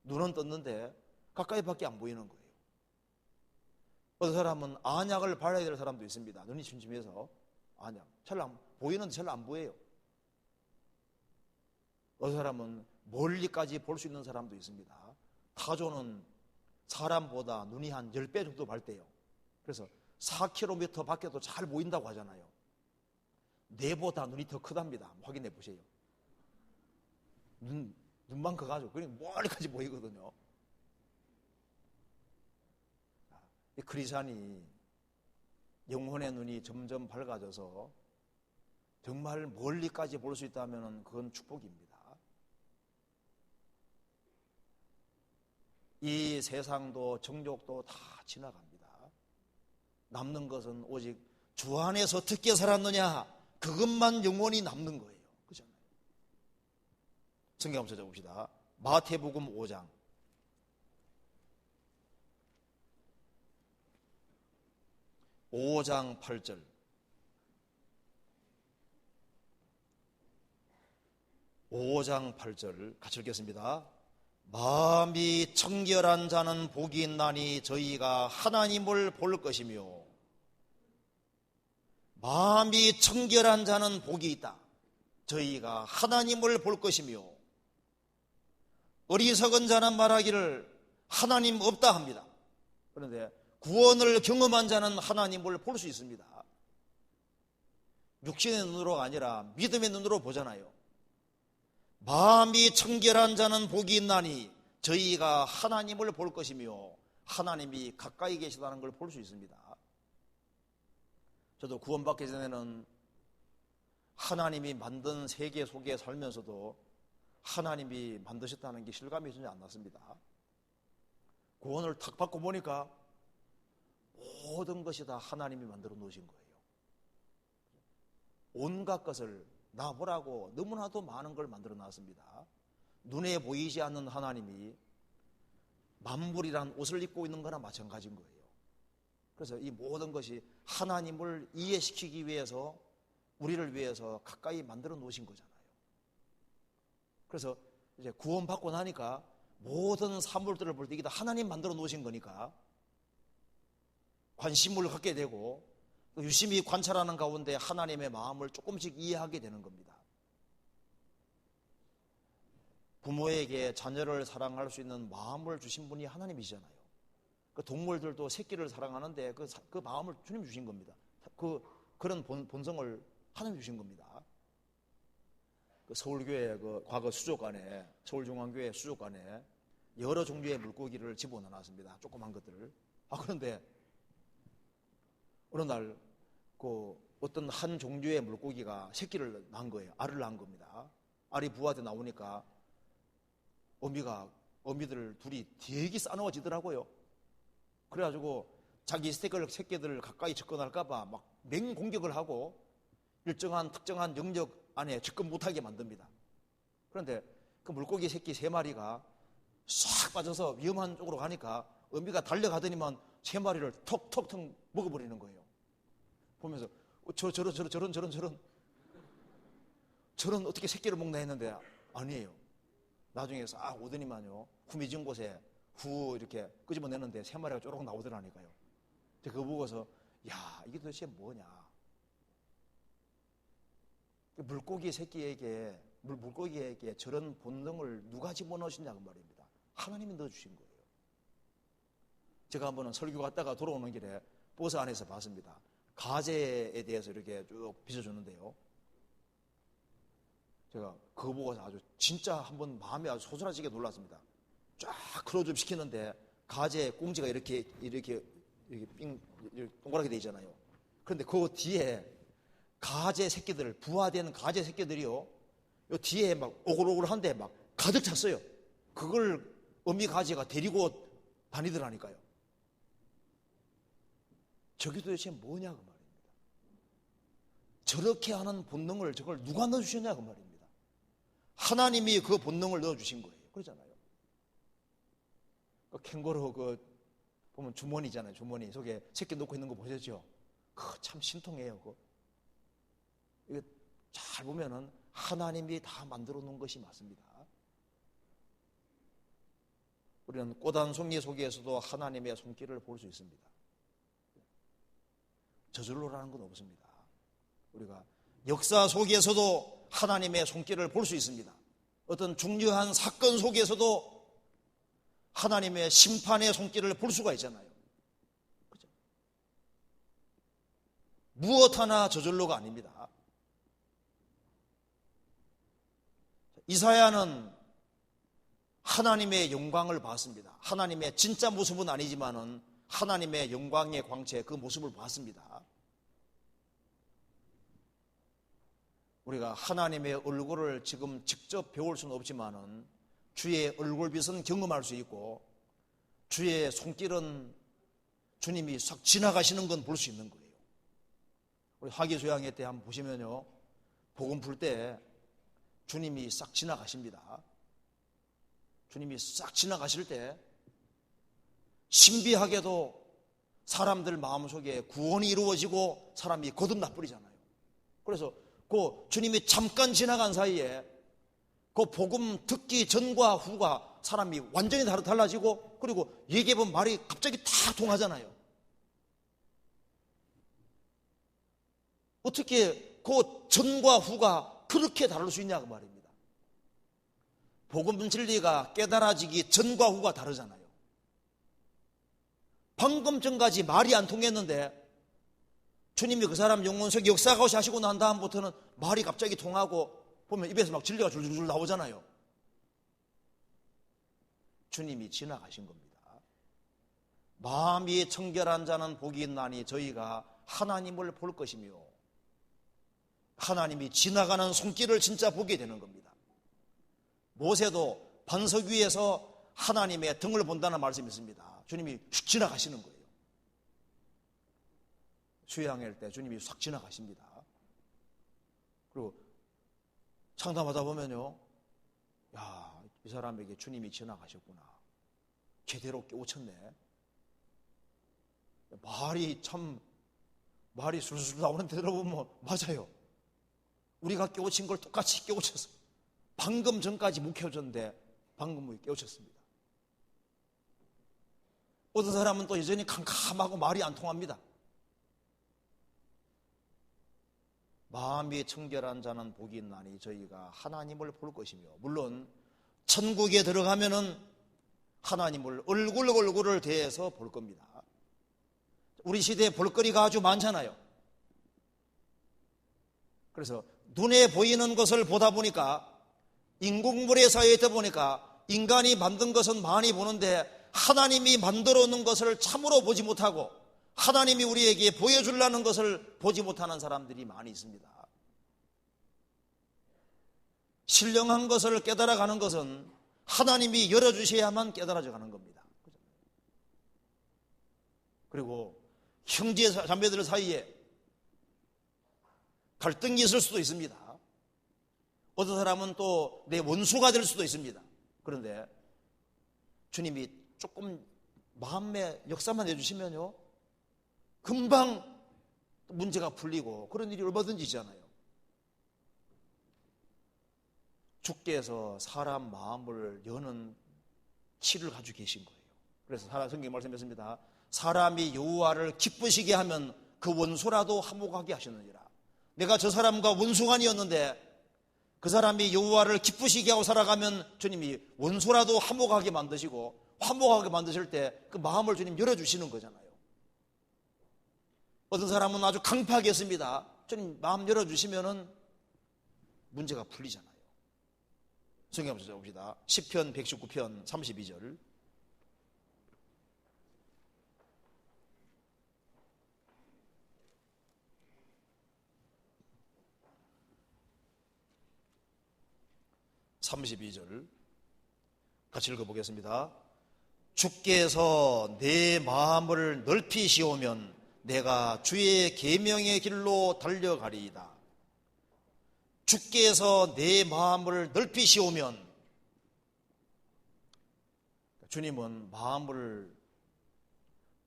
눈은 떴는데 가까이밖에 안 보이는 거예요. 어떤 사람은 안약을 발라야 될 사람도 있습니다. 눈이 침침해서 안약 보이는데 잘 안 보여요. 어떤 사람은 멀리까지 볼 수 있는 사람도 있습니다. 타조는 사람보다 눈이 한 10배 정도 밝대요. 그래서 4km 밖에도 잘 보인다고 하잖아요. 뇌보다 눈이 더 크답니다. 확인해 보세요. 눈만 커가지고 그냥 멀리까지 보이거든요. 이 크리스찬이 영혼의 눈이 점점 밝아져서 정말 멀리까지 볼 수 있다면 그건 축복입니다. 이 세상도 정욕도 다 지나갑니다. 남는 것은 오직 주 안에서 어떻게 살았느냐, 그것만 영원히 남는 거예요. 그렇잖아요. 성경 한번 찾아봅시다. 마태복음 5장 8절. 같이 읽겠습니다. 마음이 청결한 자는 복이 있나니 저희가 하나님을 볼 것이며, 마음이 청결한 자는 복이 있다. 저희가 하나님을 볼 것이며, 어리석은 자는 말하기를 하나님 없다 합니다. 그런데 구원을 경험한 자는 하나님을 볼 수 있습니다. 육신의 눈으로가 아니라 믿음의 눈으로 보잖아요. 마음이 청결한 자는 복이 있나니 저희가 하나님을 볼 것이며, 하나님이 가까이 계시다는 걸 볼 수 있습니다. 저도 구원받기 전에는 하나님이 만든 세계 속에 살면서도 하나님이 만드셨다는 게 실감이 전혀 안 났습니다. 구원을 탁 받고 보니까 모든 것이 다 하나님이 만들어 놓으신 거예요. 온갖 것을 나보라고 너무나도 많은 걸 만들어 놨습니다. 눈에 보이지 않는 하나님이 만물이란 옷을 입고 있는 거나 마찬가지인 거예요. 그래서 이 모든 것이 하나님을 이해시키기 위해서, 우리를 위해서 가까이 만들어 놓으신 거잖아요. 그래서 이제 구원받고 나니까 모든 사물들을 볼 때 이게 다 하나님 만들어 놓으신 거니까 관심을 갖게 되고, 유심히 관찰하는 가운데 하나님의 마음을 조금씩 이해하게 되는 겁니다. 부모에게 자녀를 사랑할 수 있는 마음을 주신 분이 하나님이시잖아요. 그 동물들도 새끼를 사랑하는데 그 마음을 주님 주신 겁니다. 그런 본성을 하나님 주신 겁니다. 그 서울교회 과거 수족관에, 서울중앙교회 수족관에 여러 종류의 물고기를 집어넣어놨습니다. 조그만 것들을. 그런데 어느 날 어떤 한 종류의 물고기가 새끼를 낳은 거예요. 알을 낳은 겁니다. 알이 부화돼 나오니까 어미들 둘이 되게 싸나워지더라고요. 그래가지고 자기 새끼들을 가까이 접근할까봐 막 맹공격을 하고 일정한 특정한 영역 안에 접근 못하게 만듭니다. 그런데 그 물고기 새끼 3마리가 싹 빠져서 위험한 쪽으로 가니까 어미가 달려가더니만 3마리를 톡톡톡 먹어버리는 거예요. 보면서 저런 어떻게 새끼를 먹나 했는데 아니에요. 나중에 싹 오더니만요, 후미진 곳에 이렇게 끄집어내는데 3마리가 쪼록 나오더라니까요. 그거 보고서 이게 도대체 뭐냐. 물고기 새끼에게 물고기에게 저런 본능을 누가 집어넣으시냐고 말입니다. 하나님이 넣어주신 거예요. 제가 한번은 설교 갔다가 돌아오는 길에 버스 안에서 봤습니다. 가재에 대해서 이렇게 쭉 빚어주는데요. 제가 그거 보고 아주 진짜 한번 마음이 아주 소스라지게 놀랐습니다. 쫙 클로즈업 시키는데 가재 꽁지가 이렇게 삥 동그랗게 돼 있잖아요. 그런데 그 뒤에 가재 새끼들, 부화된 가재 새끼들이요, 요 뒤에 막 오글오글한데 막 가득 찼어요. 그걸 어미 가재가 데리고 다니더라니까요. 저게 도대체 뭐냐 그 말입니다. 저렇게 하는 본능을 저걸 누가 넣어주셨냐 그 말입니다. 하나님이 그 본능을 넣어주신 거예요. 그러잖아요. 그 캥거루 보면 주머니잖아요. 주머니 속에 새끼 넣고 있는 거 보셨죠? 참 신통해요. 이거 잘 보면은 하나님이 다 만들어 놓은 것이 맞습니다. 우리는 꽃 한 송이 속에서도 하나님의 손길을 볼 수 있습니다. 저절로라는 건 없습니다. 우리가 역사 속에서도 하나님의 손길을 볼 수 있습니다. 어떤 중요한 사건 속에서도 하나님의 심판의 손길을 볼 수가 있잖아요. 그죠? 무엇 하나 저절로가 아닙니다. 이사야는 하나님의 영광을 봤습니다. 하나님의 진짜 모습은 아니지만은 하나님의 영광의 광채, 그 모습을 봤습니다. 우리가 하나님의 얼굴을 지금 직접 배울 수는 없지만은 주의 얼굴빛은 경험할 수 있고 주의 손길은 주님이 싹 지나가시는 건 볼 수 있는 거예요. 우리 화기수양회 때 한번 보시면요, 복음 풀 때 주님이 싹 지나가십니다. 주님이 싹 지나가실 때 신비하게도 사람들 마음속에 구원이 이루어지고 사람이 거듭나버리잖아요. 그래서 그 주님이 잠깐 지나간 사이에 그 복음 듣기 전과 후가 사람이 완전히 달라지고, 그리고 얘기해보면 말이 갑자기 다 통하잖아요. 어떻게 그 전과 후가 그렇게 다를 수 있냐고 말입니다. 복음 진리가 깨달아지기 전과 후가 다르잖아요. 방금 전까지 말이 안 통했는데 주님이 그 사람 영혼 속에 역사가 하시고 난 다음부터는 말이 갑자기 통하고, 보면 입에서 막 진리가 줄줄 나오잖아요. 주님이 지나가신 겁니다. 마음이 청결한 자는 복이 있나니 저희가 하나님을 볼 것이며, 하나님이 지나가는 손길을 진짜 보게 되는 겁니다. 모세도 반석 위에서 하나님의 등을 본다는 말씀이 있습니다. 주님이 슉 지나가시는 거예요. 수양할 때 주님이 싹 지나가십니다. 그리고 상담하다 보면요, 야, 이 사람에게 주님이 지나가셨구나. 제대로 깨우쳤네. 말이 술술 나오는데 들어보면 맞아요. 우리가 깨우친 걸 똑같이 깨우쳤어. 방금 전까지 못 깨우쳤는데 방금 깨우쳤습니다. 어떤 사람은 또 여전히 캄캄하고 말이 안 통합니다. 마음이 청결한 자는 복이 있나니 저희가 하나님을 볼 것이며, 물론 천국에 들어가면은 하나님을 얼굴을 대해서 볼 겁니다. 우리 시대에 볼거리가 아주 많잖아요. 그래서 눈에 보이는 것을 보다 보니까, 인공물에 쌓여 있다 보니까 인간이 만든 것은 많이 보는데 하나님이 만들어 놓은 것을 참으로 보지 못하고 하나님이 우리에게 보여주려는 것을 보지 못하는 사람들이 많이 있습니다. 신령한 것을 깨달아가는 것은 하나님이 열어주셔야만 깨달아져 가는 겁니다. 그리고 형제 자매들 사이에 갈등이 있을 수도 있습니다. 어떤 사람은 또 내 원수가 될 수도 있습니다. 그런데 주님이 조금 마음의 역사만 해주시면요, 금방 문제가 풀리고 그런 일이 얼마든지 있잖아요. 주께서 사람 마음을 여는 키를 가지고 계신 거예요. 그래서 성경에 말씀했습니다. 사람이 여호와를 기쁘시게 하면 그 원수라도 화목하게 하셨느니라. 내가 저 사람과 원수간이었는데 그 사람이 여호와를 기쁘시게 하고 살아가면 주님이 원수라도 화목하게 만드시고, 화목하게 만드실 때 그 마음을 주님 열어주시는 거잖아요. 어떤 사람은 아주 강팍하게 했습니다. 주님 마음 열어주시면은 문제가 풀리잖아요. 성경 한번 봅시다. 시편 119편 32절. 같이 읽어보겠습니다. 주께서 내 마음을 넓히시오면 내가 주의 계명의 길로 달려가리이다. 주께서 내 마음을 넓히시오면, 주님은 마음을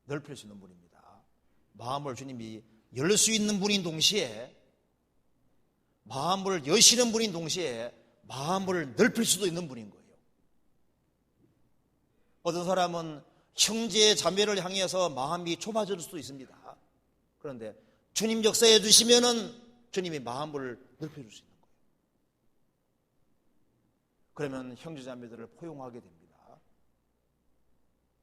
넓힐 수 있는 분입니다. 마음을 주님이 열 수 있는 분인 동시에, 마음을 여시는 분인 동시에 마음을 넓힐 수도 있는 분인 거예요. 어떤 사람은 형제 자매를 향해서 마음이 좁아질 수도 있습니다. 그런데 주님 역사해 주시면은 주님이 마음을 넓혀 줄 수 있는 거예요. 그러면 형제 자매들을 포용하게 됩니다.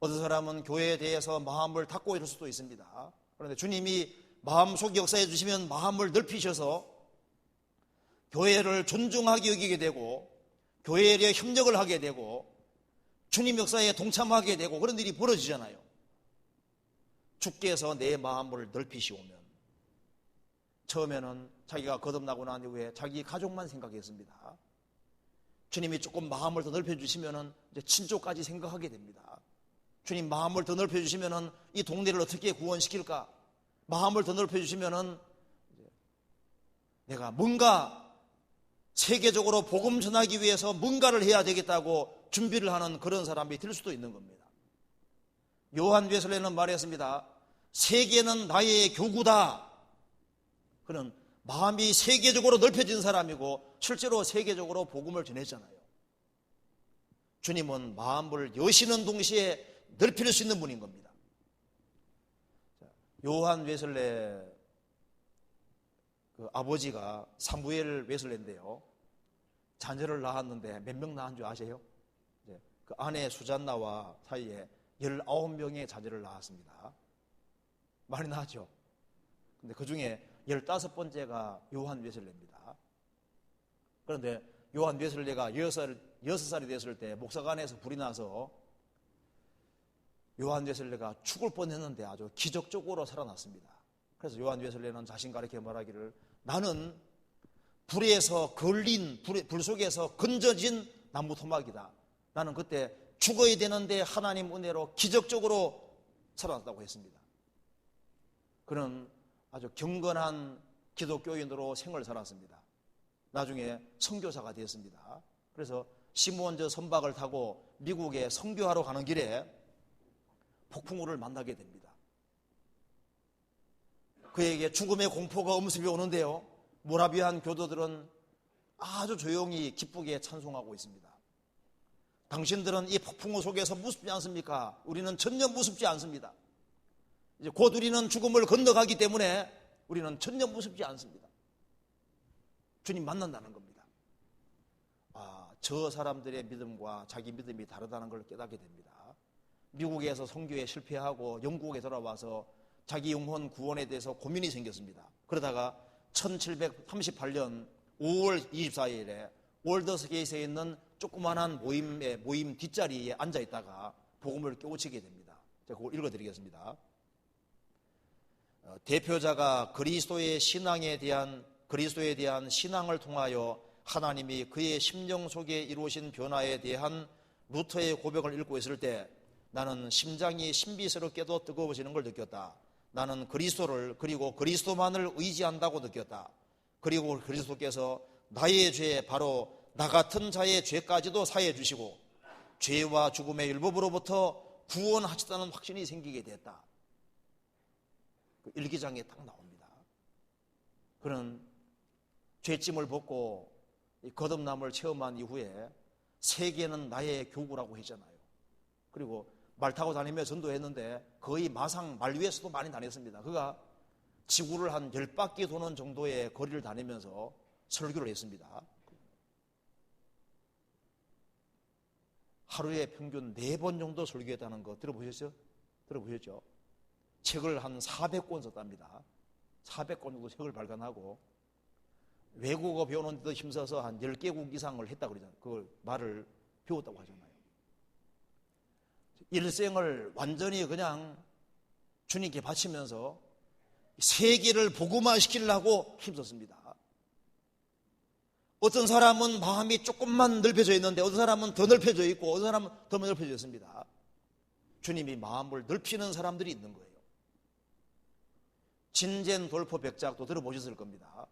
어떤 사람은 교회에 대해서 마음을 닫고 이럴 수도 있습니다. 그런데 주님이 마음속 역사해 주시면 마음을 넓히셔서 교회를 존중하게 여기게 되고, 교회에 대해 협력을 하게 되고, 주님 역사에 동참하게 되고, 그런 일이 벌어지잖아요. 주께서 내 마음을 넓히시오면, 처음에는 자기가 거듭나고 난 이후에 자기 가족만 생각했습니다. 주님이 조금 마음을 더 넓혀주시면 이제 친족까지 생각하게 됩니다. 주님 마음을 더 넓혀주시면 이 동네를 어떻게 구원시킬까? 마음을 더 넓혀주시면 내가 뭔가 세계적으로 복음 전하기 위해서 뭔가를 해야 되겠다고 준비를 하는 그런 사람이 될 수도 있는 겁니다. 요한 웨슬레는 말했습니다. 세계는 나의 교구다. 그는 마음이 세계적으로 넓혀진 사람이고 실제로 세계적으로 복음을 전했잖아요. 주님은 마음을 여시는 동시에 넓힐 수 있는 분인 겁니다. 요한 웨슬레 그 아버지가 사무엘 웨슬레인데요, 자녀를 낳았는데 몇 명 낳은 줄 아세요? 그 아내 수잔나와 사이에 19명의 자녀를 낳았습니다. 많이 낳았죠. 근데 그 중에 15번째가 요한 웨슬레입니다. 그런데 요한 웨슬레가 6살이 됐을 때 목사관에서 불이 나서 요한 웨슬레가 죽을 뻔했는데 아주 기적적으로 살아났습니다. 그래서 요한 웨슬레는 자신 가르쳐 말하기를, 나는 불에서 걸린, 불 속에서 건져진 나무 토막이다. 나는 그때 죽어야 되는데 하나님 은혜로 기적적으로 살아났다고 했습니다. 그는 아주 경건한 기독교인으로 생을 살았습니다. 나중에 선교사가 되었습니다. 그래서 시몬저 선박을 타고 미국에 선교하러 가는 길에 폭풍우를 만나게 됩니다. 그에게 죽음의 공포가 엄습이 오는데요, 모라비안 교도들은 아주 조용히 기쁘게 찬송하고 있습니다. 당신들은 이 폭풍우 속에서 무섭지 않습니까? 우리는 전혀 무섭지 않습니다. 이제 곧 우리는 죽음을 건너가기 때문에 우리는 전혀 무섭지 않습니다. 주님 만난다는 겁니다. 저 사람들의 믿음과 자기 믿음이 다르다는 걸 깨닫게 됩니다. 미국에서 선교에 실패하고 영국에 돌아와서 자기 영혼 구원에 대해서 고민이 생겼습니다. 그러다가 1738년 5월 24일에 월더스게이트에 있는 조그만한 모임 뒷자리에 앉아있다가 복음을 깨우치게 됩니다. 제가 그걸 읽어드리겠습니다. 대표자가 그리스도에 대한 신앙을 통하여 하나님이 그의 심령 속에 이루신 변화에 대한 루터의 고백을 읽고 있을 때 나는 심장이 신비스럽게도 뜨거워지는 걸 느꼈다. 나는 그리스도를, 그리고 그리스도만을 의지한다고 느꼈다. 그리고 그리스도께서 나의 죄, 바로 나 같은 자의 죄까지도 사해 주시고 죄와 죽음의 율법으로부터 구원하시다는 확신이 생기게 됐다. 그 일기장에 딱 나옵니다. 그는 죄짐을 벗고 거듭남을 체험한 이후에 세계는 나의 교구라고 했잖아요. 그리고 말 타고 다니며 전도했는데 거의 마상 말 위에서도 많이 다녔습니다. 그가 지구를 한 10바퀴 도는 정도의 거리를 다니면서 설교를 했습니다. 하루에 평균 4번 정도 설교했다는 거 들어보셨어요? 들어보셨죠? 책을 한 400권 썼답니다. 400권 정도 책을 발간하고 외국어 배우는 데도 힘써서 한 10개국 이상을 했다고 그러잖아요. 그 말을 배웠다고 하잖아요. 일생을 완전히 그냥 주님께 바치면서 세계를 복음화시키려고 힘썼습니다. 어떤 사람은 마음이 조금만 넓혀져 있는데 어떤 사람은 더 넓혀져 있고 어떤 사람은 더 넓혀져 있습니다. 주님이 마음을 넓히는 사람들이 있는 거예요. 진젠돌포 백작도 들어보셨을 겁니다.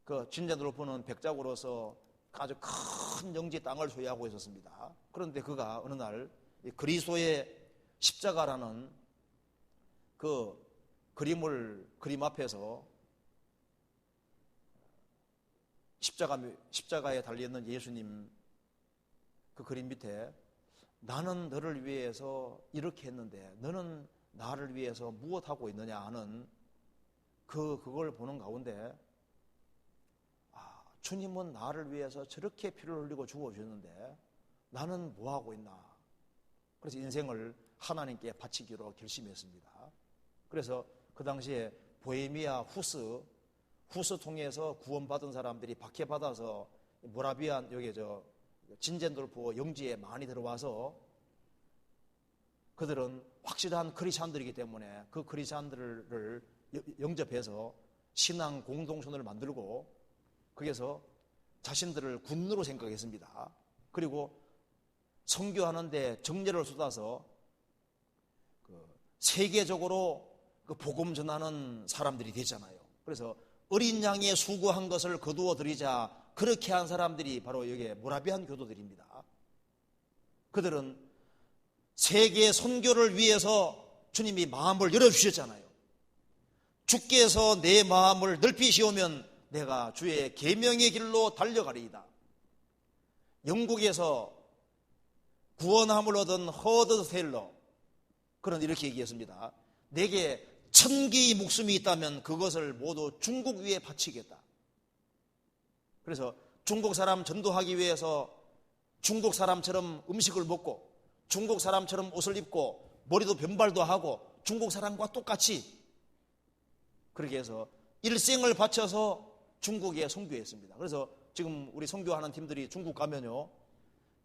그 진젠돌포는 백작으로서 아주 큰 영지 땅을 소유하고 있었습니다. 그런데 그가 어느 날 그리스도의 십자가라는 그 그림 앞에서 십자가에 달려있는 예수님 그 그림 밑에 나는 너를 위해서 이렇게 했는데 너는 나를 위해서 무엇하고 있느냐 하는 그걸 보는 가운데 주님은 나를 위해서 저렇게 피를 흘리고 죽어주셨는데 나는 뭐하고 있나. 그래서 인생을 하나님께 바치기로 결심했습니다. 그래서 그 당시에 보헤미아 후스 통해서 구원받은 사람들이 박해받아서 모라비안 여기 진젠돌포 영지에 많이 들어와서 그들은 확실한 크리스찬들이기 때문에 그 크리스찬들을 영접해서 신앙 공동체를 만들고 거기서 자신들을 군노로 생각했습니다. 그리고 선교하는데 정열을 쏟아서 세계적으로 그 복음 전하는 사람들이 되잖아요. 그래서 어린 양의 수고한 것을 거두어 드리자 그렇게 한 사람들이 바로 여기 모라비안 교도들입니다. 그들은 세계 선교를 위해서 주님이 마음을 열어주셨잖아요. 주께서 내 마음을 넓히시오면 내가 주의 계명의 길로 달려가리이다. 영국에서 구원함을 얻은 허드 테일러 그런 이렇게 얘기했습니다. 내게 1000개의 목숨이 있다면 그것을 모두 중국 위에 바치겠다. 그래서 중국 사람 전도하기 위해서 중국 사람처럼 음식을 먹고 중국 사람처럼 옷을 입고 머리도 변발도 하고 중국 사람과 똑같이 그렇게 해서 일생을 바쳐서 중국에 선교했습니다. 그래서 지금 우리 선교하는 팀들이 중국 가면요,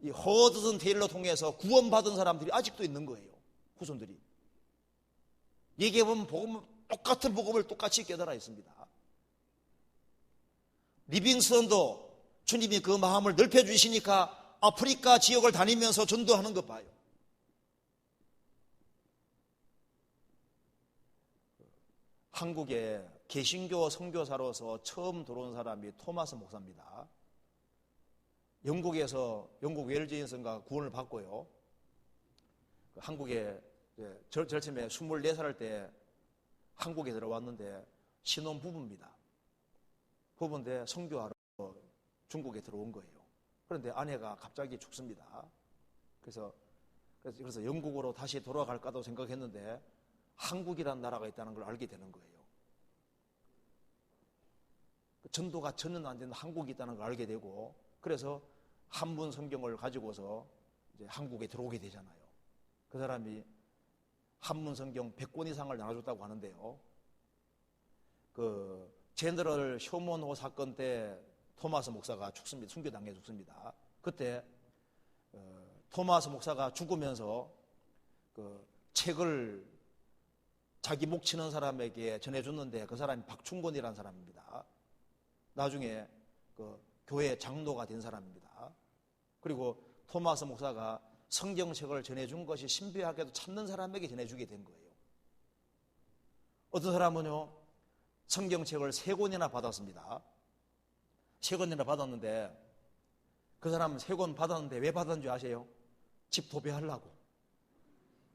이 허드슨 테일러 통해서 구원받은 사람들이 아직도 있는 거예요. 후손들이. 얘기해보면 똑같은 복음을 똑같이 깨달아 있습니다. 리빙스턴도 주님이 그 마음을 넓혀주시니까 아프리카 지역을 다니면서 전도하는 것 봐요. 한국에 개신교 선교사로서 처음 들어온 사람이 토마스 목사입니다. 영국에서 영국 웰즈인선가 구원을 받고요. 한국에 제일 처음에 24살 때 한국에 들어왔는데 신혼 부부입니다. 부부인데 선교하러 중국에 들어온 거예요. 그런데 아내가 갑자기 죽습니다. 그래서 영국으로 다시 돌아갈까도 생각했는데 한국이라는 나라가 있다는 걸 알게 되는 거예요. 전도가 전혀 안 되는 한국이 있다는 걸 알게 되고 그래서 한문 성경을 가지고서 이제 한국에 들어오게 되잖아요. 그 사람이 한문 성경 100권 이상을 나눠줬다고 하는데요. 그 제너럴 쇼먼호 사건 때 토마스 목사가 죽습니다. 순교당해 죽습니다. 그때 토마스 목사가 죽으면서 그 책을 자기 목 치는 사람에게 전해줬는데 그 사람이 박충곤이라는 사람입니다. 나중에 그 교회 장로가 된 사람입니다. 그리고 토마스 목사가 성경책을 전해준 것이 신비하게도 찾는 사람에게 전해주게 된 거예요. 어떤 사람은요, 성경책을 3권이나 받았습니다. 3권이나 받았는데 그 사람은 3권 받았는데 왜 받았는지 아세요? 집 도배하려고.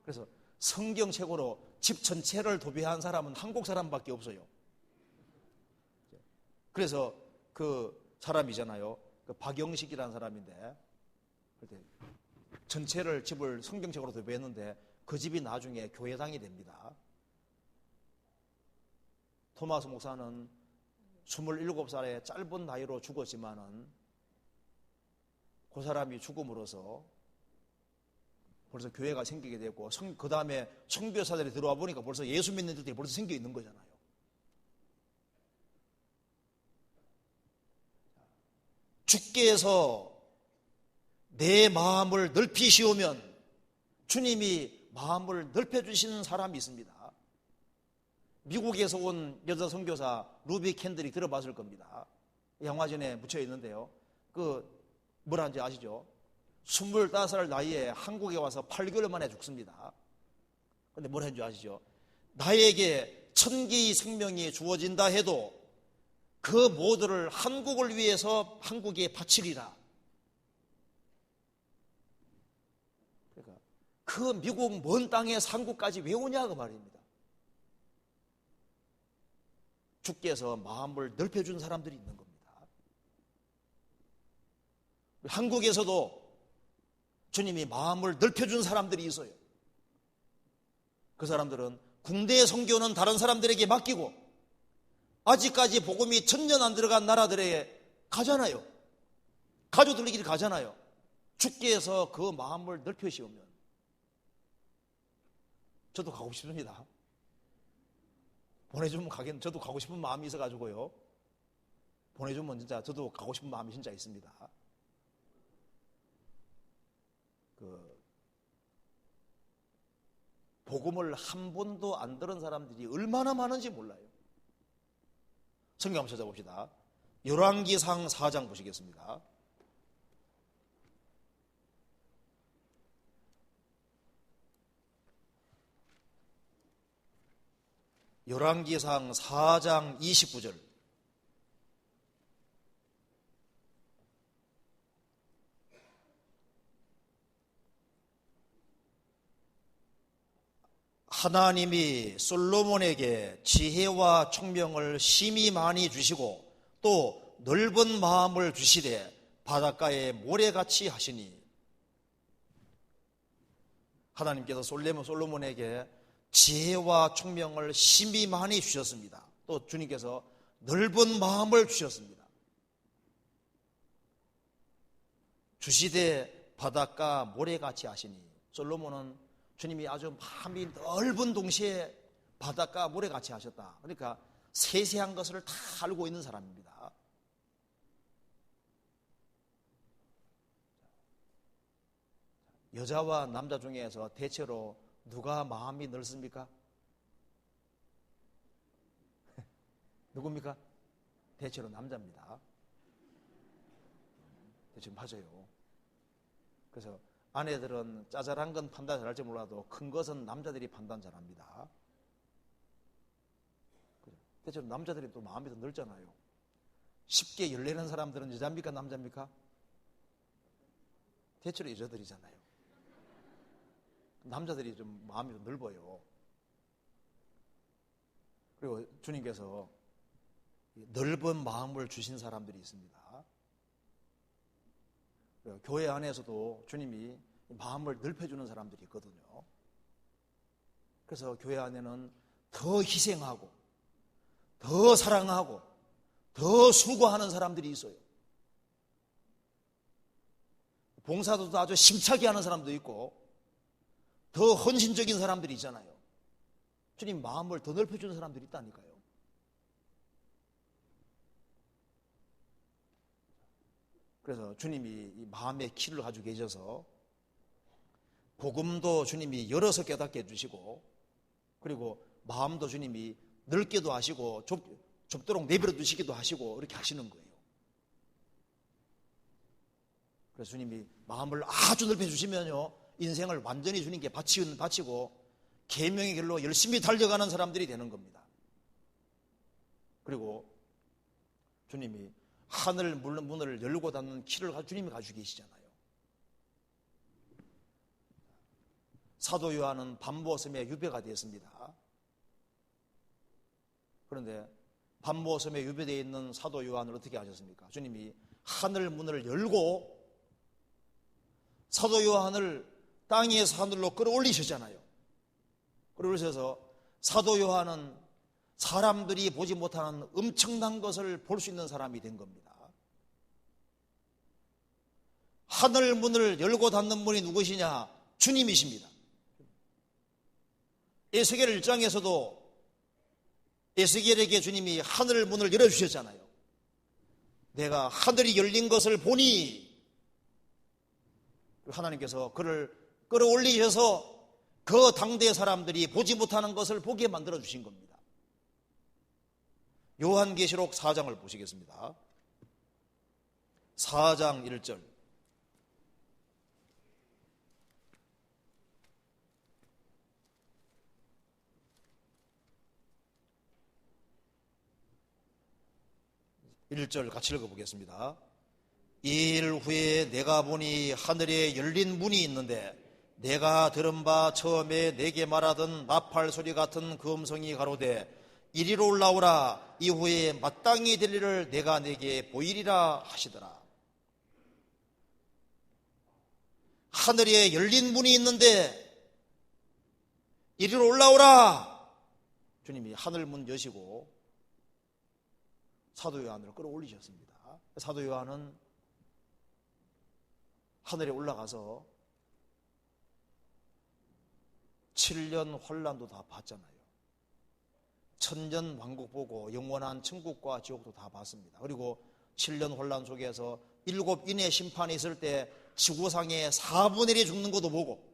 그래서 성경책으로 집 전체를 도배한 사람은 한국 사람밖에 없어요. 그래서 그 사람이잖아요. 그 박영식이라는 사람인데 전체를 집을 성경책으로 도배했는데 그 집이 나중에 교회당이 됩니다. 토마스 목사는 27살의 짧은 나이로 죽었지만은 그 사람이 죽음으로써 벌써 교회가 생기게 되고 그 다음에 선교사들이 들어와 보니까 벌써 예수 믿는 들이 벌써 생겨 있는 거잖아요. 주께서 내 마음을 넓히시오면 주님이 마음을 넓혀주시는 사람이 있습니다. 미국에서 온 여자 선교사 루비 캔들이 들어봤을 겁니다. 영화전에 묻혀 있는데요. 뭐라는지 아시죠? 25살 나이에 한국에 와서 8개월 만에 죽습니다. 근데 뭘 했는지 아시죠? 나에게 천기의 생명이 주어진다 해도 그 모두를 한국을 위해서 한국에 바치리라. 그러니까 그 미국 먼 땅에서 한국까지 왜 오냐고 말입니다. 주께서 마음을 넓혀준 사람들이 있는 겁니다. 한국에서도 주님이 마음을 넓혀준 사람들이 있어요. 그 사람들은 국내 선교는 다른 사람들에게 맡기고 아직까지 복음이 전혀 안 들어간 나라들에 가잖아요. 가족들끼리 가잖아요. 주께서 그 마음을 넓혀시오면 저도 가고 싶습니다. 보내주면 저도 가고 싶은 마음이 있어가지고요. 보내주면 진짜 저도 가고 싶은 마음이 진짜 있습니다. 복음을 한 번도 안 들은 사람들이 얼마나 많은지 몰라요. 성경 한번 찾아봅시다. 열왕기상 4장 보시겠습니다. 열왕기상 4장 29절. 하나님이 솔로몬에게 지혜와 총명을 심히 많이 주시고 또 넓은 마음을 주시되 바닷가에 모래같이 하시니, 하나님께서 솔로몬에게 지혜와 총명을 심히 많이 주셨습니다. 또 주님께서 넓은 마음을 주셨습니다. 주시되 바닷가 모래같이 하시니, 솔로몬은 주님이 아주 마음이 넓은 동시에 바닷가 모래같이 하셨다. 그러니까 세세한 것을 다 알고 있는 사람입니다. 여자와 남자 중에서 대체로 누가 마음이 넓습니까? 누굽니까? 대체로 남자입니다. 대체로 맞아요. 그래서 아내들은 짜잘한 건 판단 잘할지 몰라도 큰 것은 남자들이 판단 잘합니다. 대체로 남자들이 또 마음이 더 넓잖아요. 쉽게 열내는 사람들은 여자입니까? 남자입니까? 대체로 여자들이잖아요. 남자들이 좀 마음이 더 넓어요. 그리고 주님께서 넓은 마음을 주신 사람들이 있습니다. 교회 안에서도 주님이 마음을 넓혀주는 사람들이 있거든요. 그래서 교회 안에는 더 희생하고 더 사랑하고 더 수고하는 사람들이 있어요. 봉사도 아주 심차게 하는 사람도 있고 더 헌신적인 사람들이 있잖아요. 주님 마음을 더 넓혀주는 사람들이 있다니까요. 그래서 주님이 이 마음의 키를 가지고 계셔서 복음도 주님이 열어서 깨닫게 해주시고, 그리고 마음도 주님이 넓게도 하시고 좁도록 내버려 두시기도 하시고 이렇게 하시는 거예요. 그래서 주님이 마음을 아주 넓혀주시면요, 인생을 완전히 주님께 바치고 계명의 길로 열심히 달려가는 사람들이 되는 겁니다. 그리고 주님이 하늘 문을 열고 닫는 키를 주님이 가지고 계시잖아요. 사도 요한은 밤모섬에 유배가 되었습니다. 그런데 밤모섬에 유배되어 있는 사도 요한을 어떻게 하셨습니까? 주님이 하늘 문을 열고 사도 요한을 땅에서 하늘로 끌어올리셨잖아요. 끌어올리셔서 사도 요한은 사람들이 보지 못하는 엄청난 것을 볼 수 있는 사람이 된 겁니다. 하늘 문을 열고 닫는 분이 누구시냐? 주님이십니다. 에스겔 1장에서도 에스겔에게 주님이 하늘 문을 열어주셨잖아요. 내가 하늘이 열린 것을 보니, 하나님께서 그를 끌어올리셔서 그 당대 사람들이 보지 못하는 것을 보게 만들어 주신 겁니다. 요한계시록 4장을 보시겠습니다. 4장 1절. 같이 읽어보겠습니다. 이일 후에 내가 보니 하늘에 열린 문이 있는데 내가 들은 바 처음에 내게 말하던 나팔 소리 같은 그 음성이 가로되 이리로 올라오라. 이후에 마땅히 될 일을 내가 내게 보이리라 하시더라. 하늘에 열린 문이 있는데 이리로 올라오라. 주님이 하늘 문 여시고 사도 요한을 끌어올리셨습니다. 사도 요한은 하늘에 올라가서 7년 환란도 다 봤잖아요. 천년 왕국 보고 영원한 천국과 지옥도 다 봤습니다. 그리고 7년 환란 속에서 7인의 심판이 있을 때 지구상에 4분의 1이 죽는 것도 보고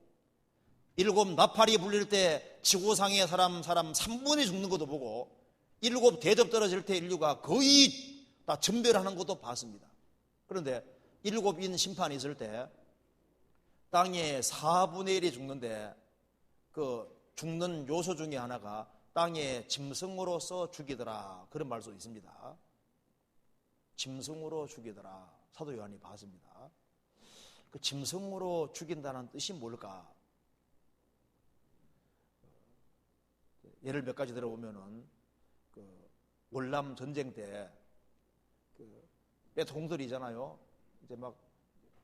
7 나팔이 불릴 때 지구상의 사람 3분이 죽는 것도 보고 7 대접 떨어질 때 인류가 거의 다 전멸하는 것도 봤습니다. 그런데 7인 심판이 있을 때 땅에 4분의 1이 죽는데 그 죽는 요소 중에 하나가 땅에 짐승으로서 죽이더라. 그런 말도 있습니다. 짐승으로 죽이더라. 사도 요한이 봤습니다. 그 짐승으로 죽인다는 뜻이 뭘까? 예를 몇 가지 들어보면은 그 월남 전쟁 때 그 빼통들이잖아요. 이제 막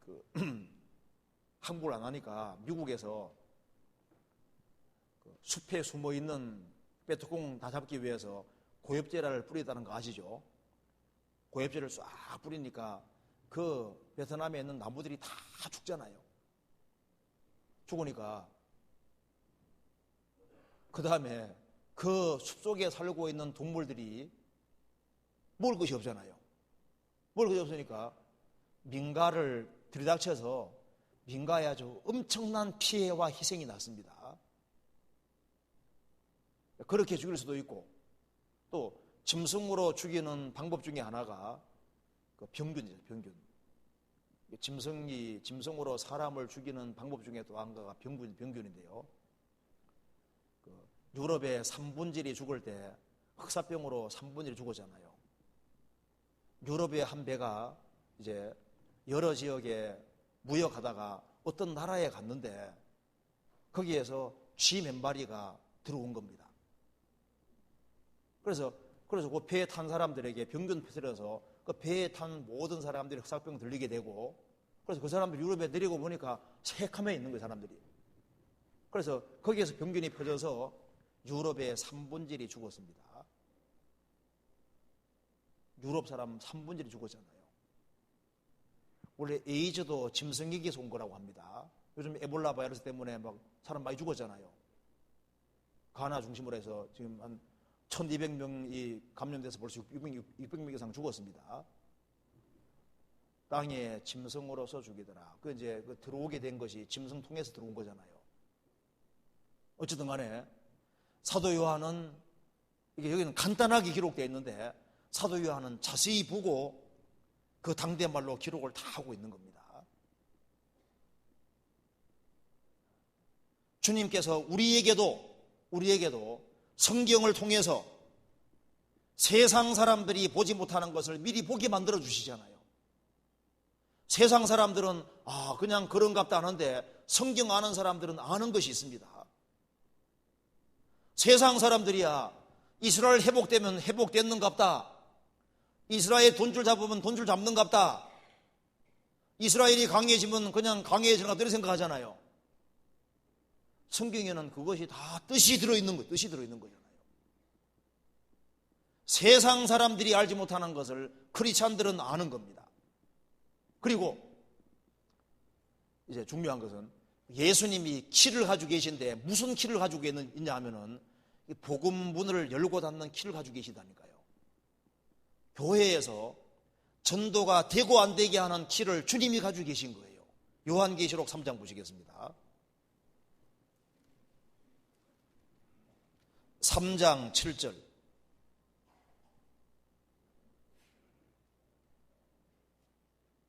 그 항복을 안 하니까 미국에서 그 숲에 숨어 있는 빼통공 다 잡기 위해서 고엽제를 뿌리다는 거 아시죠? 고엽제를 싹 뿌리니까 그 베트남에 있는 나무들이 다 죽잖아요. 죽으니까 그 다음에 그 숲속에 살고 있는 동물들이 먹을 것이 없잖아요. 먹을 것이 없으니까 민가를 들이닥쳐서 민가에 아주 엄청난 피해와 희생이 났습니다. 그렇게 죽일 수도 있고 또 짐승으로 죽이는 방법 중에 하나가 그 병균이죠. 병균. 짐승으로 사람을 죽이는 방법 중에 또 하나가 병균인데요. 그 유럽의 3분질이 죽을 때 흑사병으로 3분질이 죽었잖아요. 유럽의 한 배가 이제 여러 지역에 무역하다가 어떤 나라에 갔는데 거기에서 쥐 몇 마리가 들어온 겁니다. 그래서 그 배에 탄 사람들에게 병균 퍼뜨려서 그 배에 탄 모든 사람들이 흑사병 들리게 되고, 그래서 그 사람들이 유럽에 내리고 보니까 새카매 있는 거예요, 사람들이. 그래서 거기에서 병균이 퍼져서 유럽의 3분질이 죽었습니다. 유럽 사람 3분질이 죽었잖아요. 원래 에이즈도 짐승에게서 온 거라고 합니다. 요즘 에볼라 바이러스 때문에 막 사람 많이 죽었잖아요. 가나 중심으로 해서 지금 한 1200명이 감염돼서 벌써 600명 이상 죽었습니다. 땅에 짐승으로서 죽이더라. 그 이제 그 들어오게 된 것이 짐승 통해서 들어온 거잖아요. 어쨌든 간에 사도 요한은 이게 여기는 간단하게 기록되어 있는데 사도 요한은 자세히 보고 그 당대 말로 기록을 다 하고 있는 겁니다. 주님께서 우리에게도 성경을 통해서 세상 사람들이 보지 못하는 것을 미리 보게 만들어 주시잖아요. 세상 사람들은 그냥 그런갑다 하는데 성경 아는 사람들은 아는 것이 있습니다. 세상 사람들이야 이스라엘 회복되면 회복됐는갑다. 이스라엘 돈줄 잡으면 돈줄 잡는갑다. 이스라엘이 강해지면 그냥 강해지는갑다 이렇게 생각하잖아요. 성경에는 그것이 다 뜻이 들어있는 거잖아요. 세상 사람들이 알지 못하는 것을 크리스찬들은 아는 겁니다. 그리고 이제 중요한 것은 예수님이 키를 가지고 계신데 무슨 키를 가지고 있냐 하면은 복음 문을 열고 닫는 키를 가지고 계시다니까요. 교회에서 전도가 되고 안 되게 하는 키를 주님이 가지고 계신 거예요. 요한계시록 3장 보시겠습니다. 3장 7절.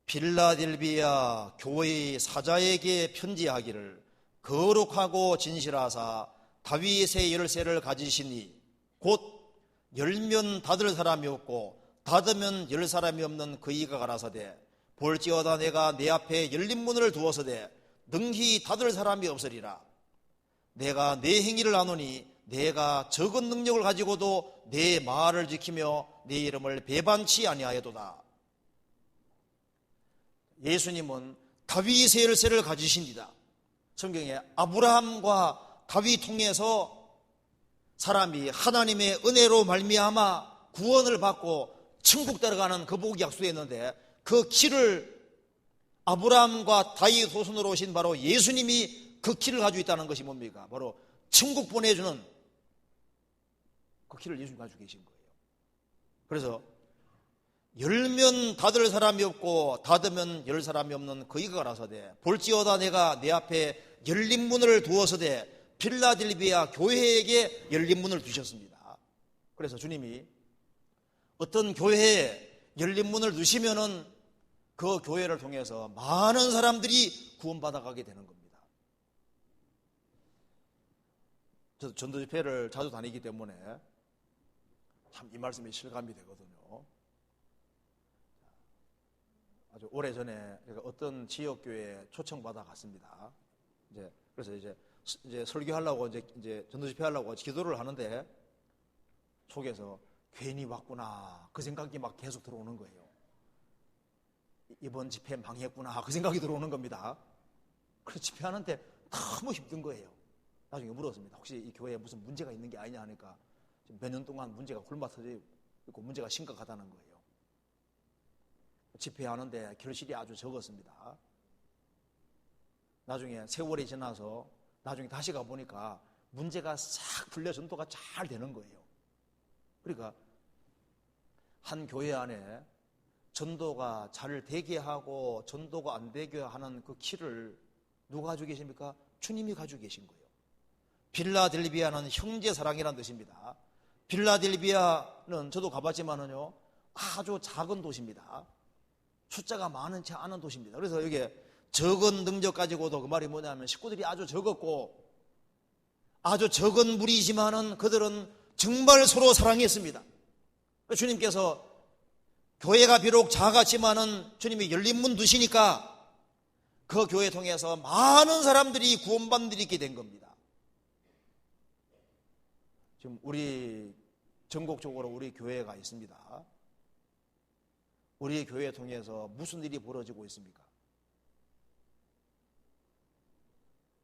빌라델비아 교회의 사자에게 편지하기를 거룩하고 진실하사 다윗의 열쇠를 가지시니 곧 열면 닫을 사람이 없고 닫으면 열 사람이 없는 그이가 가라사대 볼지어다 내가 내 앞에 열린 문을 두어서되 능히 닫을 사람이 없으리라. 내가 내 행위를 아노니 내가 적은 능력을 가지고도 내 말을 지키며 내 이름을 배반치 아니하여도다. 예수님은 다윗의 열쇠를 가지십니다. 성경에 아브라함과 다윗 통해서 사람이 하나님의 은혜로 말미암아 구원을 받고 천국 들어가는 그 복이 약속했는데 그 키를 아브라함과 다윗 후손으로 오신 바로 예수님이 그 키를 가지고 있다는 것이 뭡니까? 바로 천국 보내주는 그 키를 예수님이 가지고 계신 거예요. 그래서 열면 닫을 사람이 없고 닫으면 열 사람이 없는 그이가 가라사대 볼지어다 내가 내 앞에 열린 문을 두어서되 필라델비아 교회에게 열린 문을 두셨습니다. 그래서 주님이 어떤 교회에 열린 문을 두시면은 그 교회를 통해서 많은 사람들이 구원받아가게 되는 겁니다. 저도 전도 집회를 자주 다니기 때문에 참 이 말씀이 실감이 되거든요. 아주 오래전에 어떤 지역교회에 초청받아 갔습니다. 그래서 이제 설교하려고 이제 전도 집회하려고 기도를 하는데 속에서 괜히 왔구나 그 생각이 막 계속 들어오는 거예요. 이번 집회 망했구나 그 생각이 들어오는 겁니다. 그래서 집회하는데 너무 힘든 거예요. 나중에 물었습니다. 혹시 이 교회에 무슨 문제가 있는 게 아니냐 하니까 몇 년 동안 문제가 굴마터져 있고 문제가 심각하다는 거예요. 집회하는데 결실이 아주 적었습니다. 나중에 세월이 지나서 나중에 다시 가보니까 문제가 싹 풀려 전도가 잘 되는 거예요. 그러니까 한 교회 안에 전도가 잘 되게 하고 전도가 안 되게 하는 그 키를 누가 가지고 계십니까? 주님이 가지고 계신 거예요. 빌라델비아는 형제 사랑이라는 뜻입니다. 빌라델비아는 저도 가봤지만은요 아주 작은 도시입니다. 숫자가 많지 않은 도시입니다. 그래서 여기에 적은 능력 가지고도 그 말이 뭐냐면 식구들이 아주 적었고 아주 적은 무리지만은 그들은 정말 서로 사랑했습니다. 주님께서 교회가 비록 작았지만은 주님이 열린 문 두시니까 그 교회 통해서 많은 사람들이 구원받는 일이 있게 된 겁니다. 지금 우리 전국적으로 우리 교회가 있습니다. 우리 교회 통해서 무슨 일이 벌어지고 있습니까?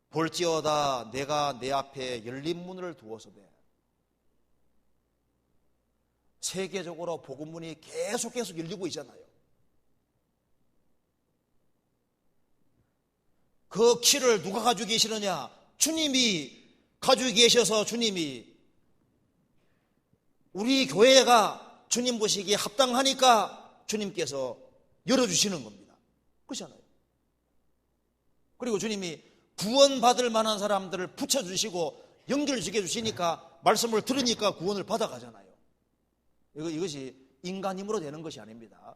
볼지어다 내가 내 앞에 열린 문을 두어서되 세계적으로 복음문이 계속 열리고 있잖아요. 그 키를 누가 가지고 계시느냐? 주님이 가지고 계셔서 주님이 우리 교회가 주님 보시기에 합당하니까 주님께서 열어주시는 겁니다. 그렇잖아요. 그리고 주님이 구원받을 만한 사람들을 붙여주시고 연결시켜 주시니까 말씀을 들으니까 구원을 받아가잖아요. 이것이 인간 힘으로 되는 것이 아닙니다.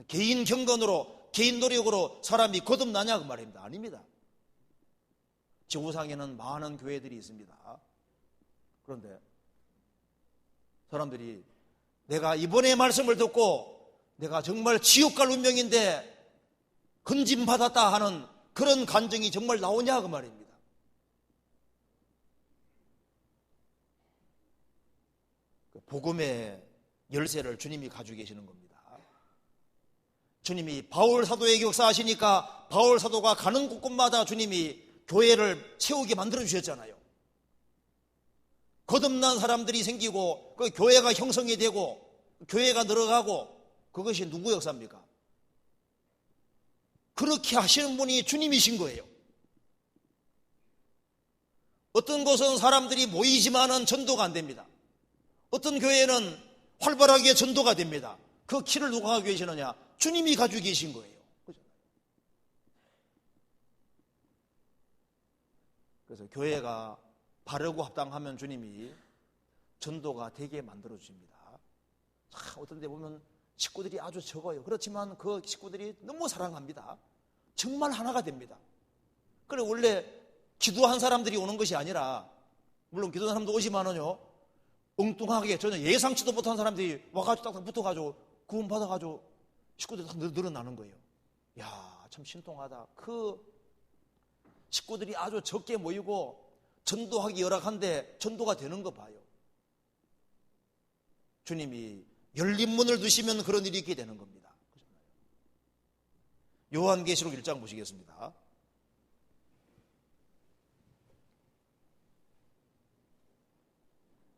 개인 경건으로 개인 노력으로 사람이 거듭나냐 그 말입니다. 아닙니다. 지구상에는 많은 교회들이 있습니다. 그런데 사람들이 내가 이번에 말씀을 듣고 내가 정말 지옥 갈 운명인데 건짐받았다 하는 그런 간증이 정말 나오냐 그 말입니다. 복음의 열쇠를 주님이 가지고 계시는 겁니다. 주님이 바울 사도에게 역사하시니까 바울 사도가 가는 곳곳마다 주님이 교회를 세우게 만들어 주셨잖아요. 그 거듭난 사람들이 생기고 그 교회가 형성이 되고 교회가 늘어가고 그것이 누구 역사입니까? 그렇게 하시는 분이 주님이신 거예요. 어떤 곳은 사람들이 모이지만은 전도가 안 됩니다. 어떤 교회는 활발하게 전도가 됩니다. 그 키를 누가 가지고 계시느냐? 주님이 가지고 계신 거예요. 그래서 교회가 바르고 합당하면 주님이 전도가 되게 만들어 주십니다. 어떤 데 보면 식구들이 아주 적어요. 그렇지만 그 식구들이 너무 사랑합니다. 정말 하나가 됩니다. 그래 원래 기도한 사람들이 오는 것이 아니라, 물론 기도한 사람도 오지만은요, 엉뚱하게 전혀 예상치도 못한 사람들이 와가지고 딱딱 붙어가지고 구원 받아가지고 식구들이 다 늘어나는 거예요. 야, 참 신통하다. 그 식구들이 아주 적게 모이고 전도하기 열악한데 전도가 되는 거 봐요. 주님이 열린 문을 두시면 그런 일이 있게 되는 겁니다. 요한계시록 1장 보시겠습니다.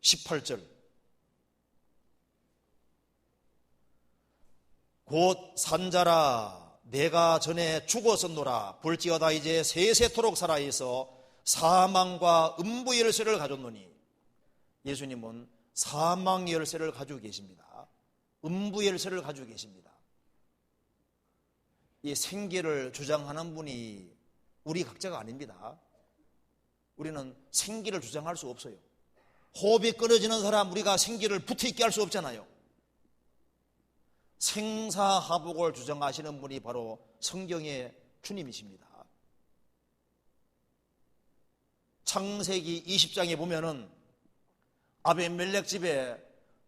18절. 곧 산자라 내가 전에 죽었었노라 볼지어다 이제 세세토록 살아있어 사망과 음부의 열쇠를 가졌노니. 예수님은 사망의 열쇠를 가지고 계십니다. 음부의 열쇠를 가지고 계십니다. 이 생기를 주장하는 분이 우리 각자가 아닙니다. 우리는 생기를 주장할 수 없어요. 호흡이 끊어지는 사람 우리가 생기를 붙어있게 할 수 없잖아요. 생사하복을 주장하시는 분이 바로 성경의 주님이십니다. 창세기 20장에 보면은 아비멜렉 집에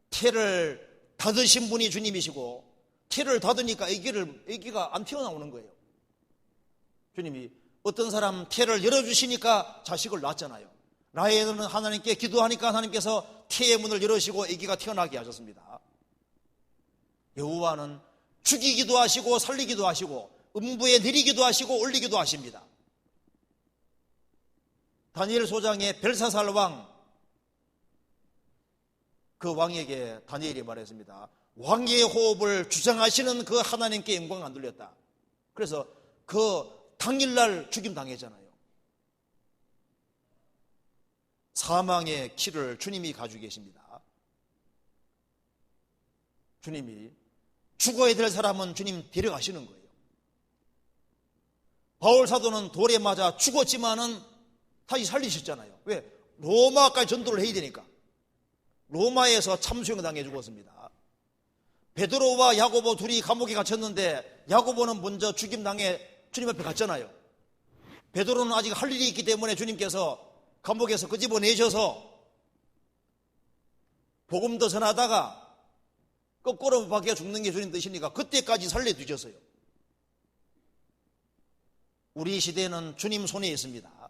태를 닫으신 분이 주님이시고, 태를 닫으니까 아기가 안 튀어나오는 거예요. 주님이 어떤 사람 태를 열어주시니까 자식을 낳았잖아요. 라헬은 하나님께 기도하니까 하나님께서 태의 문을 열으시고 아기가 태어나게 하셨습니다. 여호와는 죽이기도 하시고 살리기도 하시고 음부에 내리기도 하시고 올리기도 하십니다. 다니엘 소장의 벨사살 왕, 그 왕에게 다니엘이 말했습니다. 왕의 호흡을 주장하시는 그 하나님께 영광 안 돌렸다. 그래서 그 당일날 죽임 당했잖아요. 사망의 키를 주님이 가지고 계십니다. 주님이 죽어야 될 사람은 주님 데려가시는 거예요. 바울 사도는 돌에 맞아 죽었지만은 다시 살리셨잖아요. 왜? 로마까지 전도를 해야 되니까. 로마에서 참수형 당해 죽었습니다. 베드로와 야고보 둘이 감옥에 갇혔는데 야고보는 먼저 죽임 당해 주님 앞에 갔잖아요. 베드로는 아직 할 일이 있기 때문에 주님께서 감옥에서 끄집어내셔서 복음도 전하다가 거꾸로 박혀 죽는 게 주님 뜻이니까 그때까지 살려두셨어요. 우리 시대는 주님 손에 있습니다.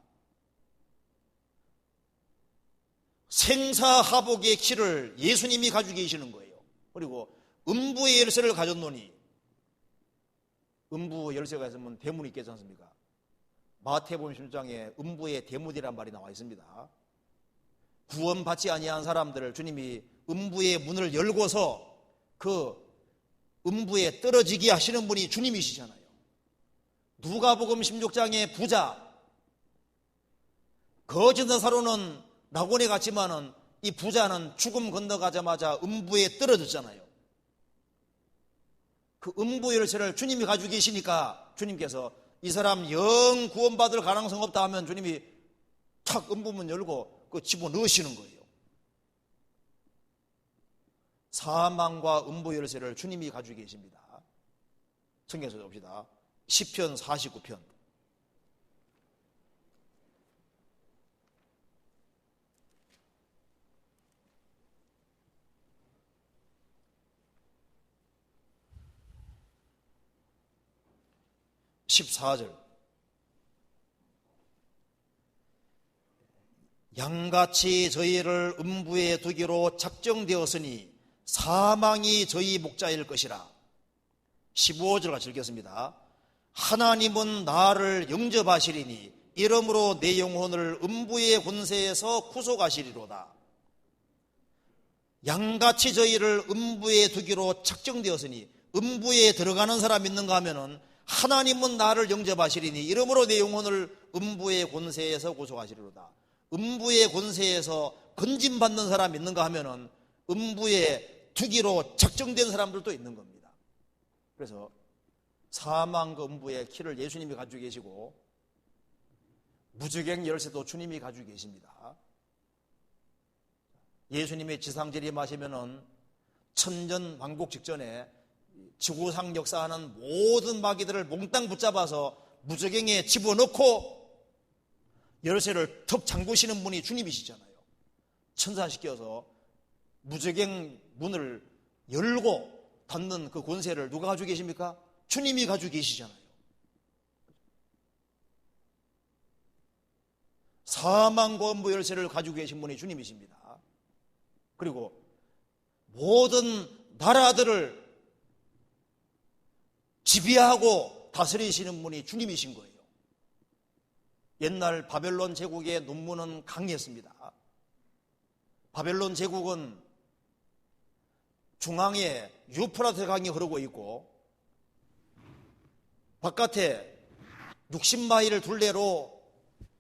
생사하복의 키를 예수님이 가지고 계시는 거예요. 그리고 음부의 열쇠를 가졌노니, 음부 열쇠가 있으면 대문이 있겠지 않습니까? 마태복음 10장에 음부의 대문이란 말이 나와 있습니다. 구원받지 아니한 사람들을 주님이 음부의 문을 열고서 그 음부에 떨어지게 하시는 분이 주님이시잖아요. 누가복음 16장의 부자, 거짓사로는 낙원에 갔지만은 이 부자는 죽음 건너가자마자 음부에 떨어졌잖아요. 그 음부 열쇠를 주님이 가지고 계시니까 주님께서 이 사람 영 구원받을 가능성 없다 하면 주님이 탁 음부문 열고 그 집어넣으시는 거예요. 사망과 음부 열쇠를 주님이 가지고 계십니다. 성경에서 봅시다. 시편 49편. (14절) 양같이 저희를 음부에 두기로 작정되었으니 사망이 저희 목자일 것이라. 15절 같이 읽겠습니다. 하나님은 나를 영접하시리니 이러므로 내 영혼을 음부의 권세에서 구속하시리로다. 양같이 저희를 음부에 두기로 작정되었으니, 음부에 들어가는 사람 있는가 하면은 하나님은 나를 영접하시리니 이러므로 내 영혼을 음부의 권세에서 구속하시리로다. 음부의 권세에서 건진받는 사람 있는가 하면은 음부에 두기로 작정된 사람들도 있는 겁니다. 그래서 사망 그 음부의 키를 예수님이 가지고 계시고 무저갱 열쇠도 주님이 가지고 계십니다. 예수님의 지상 재림하시면은 천년왕국 직전에 지구상 역사하는 모든 마귀들을 몽땅 붙잡아서 무저갱에 집어넣고 열쇠를 턱 잠그시는 분이 주님이시잖아요. 천사시켜서 무저갱 문을 열고 닫는 그 권세를 누가 가지고 계십니까? 주님이 가지고 계시잖아요. 사망과 음부 열쇠를 가지고 계신 분이 주님이십니다. 그리고 모든 나라들을 지배하고 다스리시는 분이 주님이신 거예요. 옛날 바벨론 제국의 눈문은 강했습니다. 바벨론 제국은 중앙에 유프라테 강이 흐르고 있고 바깥에 60마일 둘레로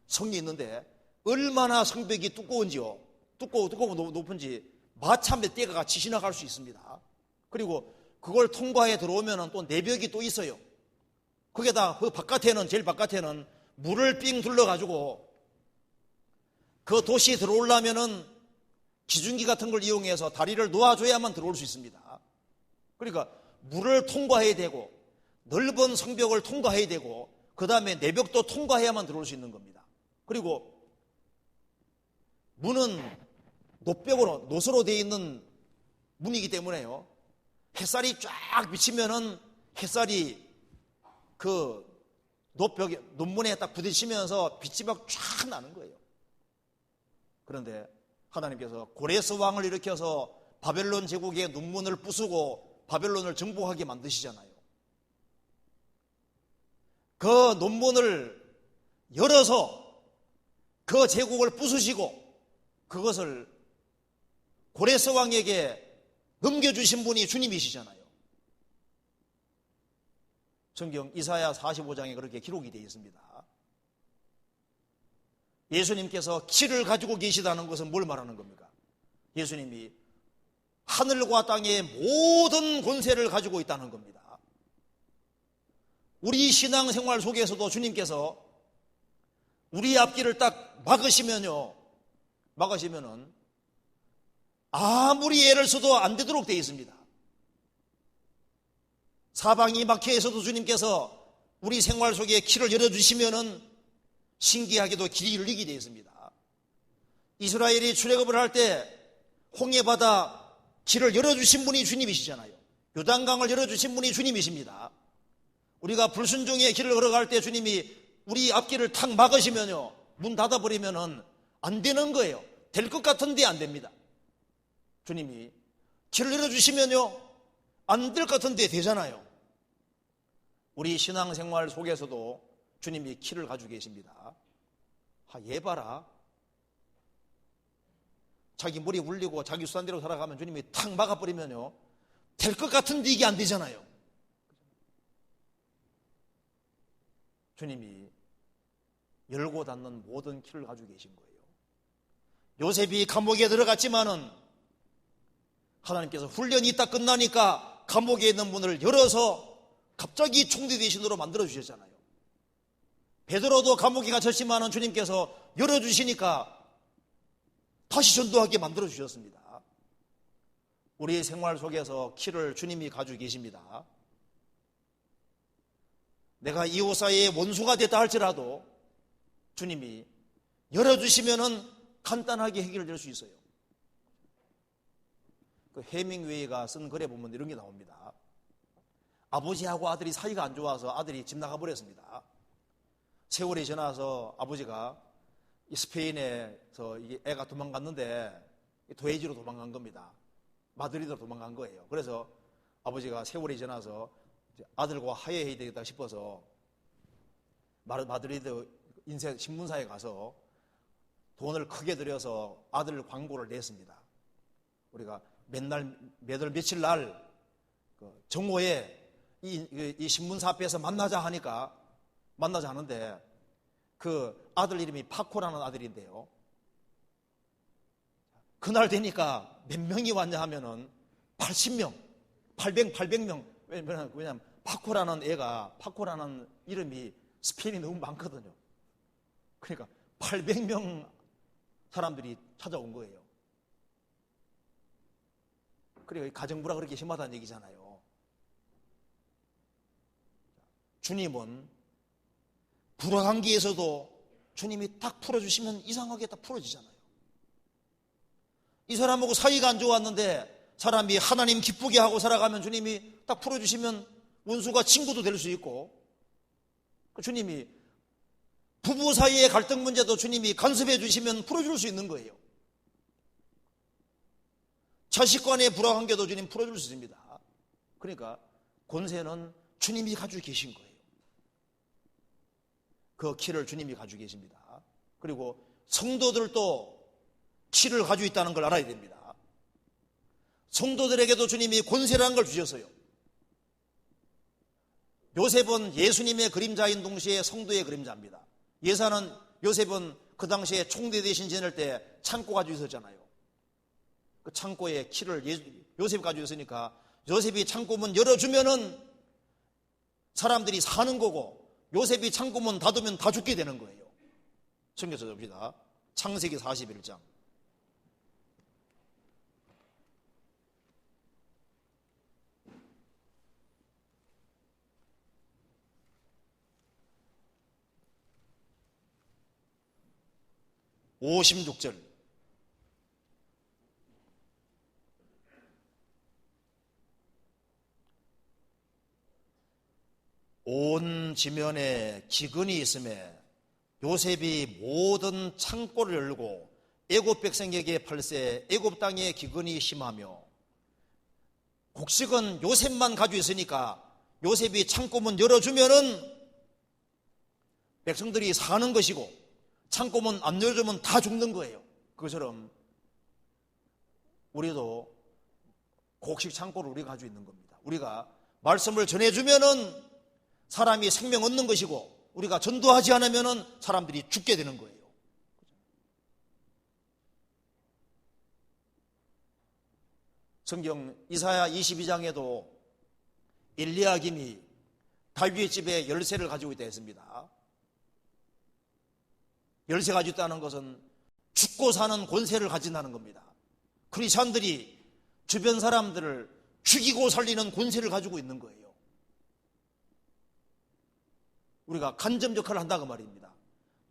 성이 있는데 얼마나 성벽이 두꺼운지요. 두꺼워 높은지 마차 몇 대가 같이 지나갈 수 있습니다. 그리고 그걸 통과해 들어오면 또 내벽이 또 있어요. 거기에다 그 바깥에는, 제일 바깥에는 물을 삥 둘러가지고 그 도시에 들어오려면은 기중기 같은 걸 이용해서 다리를 놓아줘야만 들어올 수 있습니다. 그러니까 물을 통과해야 되고 넓은 성벽을 통과해야 되고 그 다음에 내벽도 통과해야만 들어올 수 있는 겁니다. 그리고 문은 노벽으로, 노소로 되어 있는 문이기 때문에요. 햇살이 쫙 비치면은 햇살이 그 노벽에, 논문에 딱 부딪히면서 빛이 막 쫙 나는 거예요. 그런데 하나님께서 고레스 왕을 일으켜서 바벨론 제국의 눈문을 부수고 바벨론을 정복하게 만드시잖아요. 그 논문을 열어서 그 제국을 부수시고 그것을 고레스 왕에게 넘겨주신 분이 주님이시잖아요. 성경 이사야 45장에 그렇게 기록이 되어 있습니다. 예수님께서 키를 가지고 계시다는 것은 뭘 말하는 겁니까? 예수님이 하늘과 땅의 모든 권세를 가지고 있다는 겁니다. 우리 신앙생활 속에서도 주님께서 우리 앞길을 딱 막으시면은 아무리 애를 써도 안 되도록 되어 있습니다. 사방이 막혀 있어도 주님께서 우리 생활 속에 길을 열어주시면은 신기하게도 길이 열리게 되어 있습니다. 이스라엘이 출애굽을 할 때 홍해바다 길을 열어주신 분이 주님이시잖아요. 요단강을 열어주신 분이 주님이십니다. 우리가 불순종의 길을 걸어갈 때 주님이 우리 앞길을 탁 막으시면요, 문 닫아버리면은 안 되는 거예요. 될 것 같은데 안 됩니다. 주님이 길을 열어주시면요, 안 될 것 같은데 되잖아요. 우리 신앙생활 속에서도 주님이 키를 가지고 계십니다. 얘 봐라. 자기 머리 굴리고 자기 수단대로 살아가면 주님이 탁 막아버리면요, 될 것 같은데 이게 안 되잖아요. 주님이 열고 닫는 모든 키를 가지고 계신 거예요. 요셉이 감옥에 들어갔지만은 하나님께서 훈련이 딱 끝나니까 감옥에 있는 문을 열어서 갑자기 총대 대신으로 만들어 주셨잖아요. 베드로도 감옥에 갇혔지만은 주님께서 열어주시니까 다시 전도하게 만들어 주셨습니다. 우리 생활 속에서 키를 주님이 가지고 계십니다. 내가 이웃 사이의 원수가 됐다 할지라도 주님이 열어주시면은 간단하게 해결될 수 있어요. 그 해밍웨이가 쓴 글에 보면 이런 게 나옵니다. 아버지하고 아들이 사이가 안 좋아서 아들이 집 나가버렸습니다. 세월이 지나서 아버지가 스페인에서 애가 도망갔는데 도해지로 도망간 겁니다. 마드리드로 도망간 거예요. 그래서 아버지가 세월이 지나서 아들과 화해해야 되겠다 싶어서 마드리드 인쇄 신문사에 가서 돈을 크게 들여서 아들 광고를 냈습니다. 우리가 매달 며칠 날 정오에 이 신문사 앞에서 만나자 하는데 그 아들 이름이 파코라는 아들인데요. 그날 되니까 몇 명이 왔냐 하면은 80명, 800명. 왜냐면 파코라는 이름이 스펠이 너무 많거든요. 그러니까 800명 사람들이 찾아온 거예요. 그리고 가정부가 그렇게 심하다는 얘기잖아요. 주님은 불화관계에서도 주님이 딱 풀어주시면 이상하게 딱 풀어지잖아요. 이 사람하고 사이가 안 좋았는데 사람이 하나님 기쁘게 하고 살아가면 주님이 딱 풀어주시면 원수가 친구도 될 수 있고, 주님이 부부 사이의 갈등 문제도 주님이 간섭해 주시면 풀어줄 수 있는 거예요. 자식 간의 불화관계도 주님 풀어줄 수 있습니다. 그러니까 권세는 주님이 가지고 계신 거예요. 그 키를 주님이 가지고 계십니다. 그리고 성도들도 키를 가지고 있다는 걸 알아야 됩니다. 성도들에게도 주님이 권세라는 걸 주셨어요. 요셉은 예수님의 그림자인 동시에 성도의 그림자입니다. 요셉은 그 당시에 총대 대신 지낼 때 창고 가지고 있었잖아요. 그 창고의 키를 요셉이 가지고 있으니까 요셉이 창고문 열어주면은 사람들이 사는 거고, 요셉이 창고문 닫으면 다 죽게 되는 거예요. 성경 찾아봅시다. 창세기 41장. (56절) 온 지면에 기근이 있음에 요셉이 모든 창고를 열고 애굽 백성에게 팔세 애굽 땅에 기근이 심하며, 곡식은 요셉만 가지고 있으니까 요셉이 창고문 열어주면은 백성들이 사는 것이고, 창고문 안 열어주면 다 죽는 거예요. 그것처럼 우리도 곡식 창고를 우리가 가지고 있는 겁니다. 우리가 말씀을 전해주면은 사람이 생명 얻는 것이고, 우리가 전도하지 않으면은 사람들이 죽게 되는 거예요. 성경 이사야 22장에도 엘리야김이 다윗의 집에 열쇠를 가지고 있다 했습니다. 열쇠 가지고 있다는 것은 죽고 사는 권세를 가진다는 겁니다. 크리스찬들이 주변 사람들을 죽이고 살리는 권세를 가지고 있는 거예요. 우리가 간접 역할을 한다고 말입니다.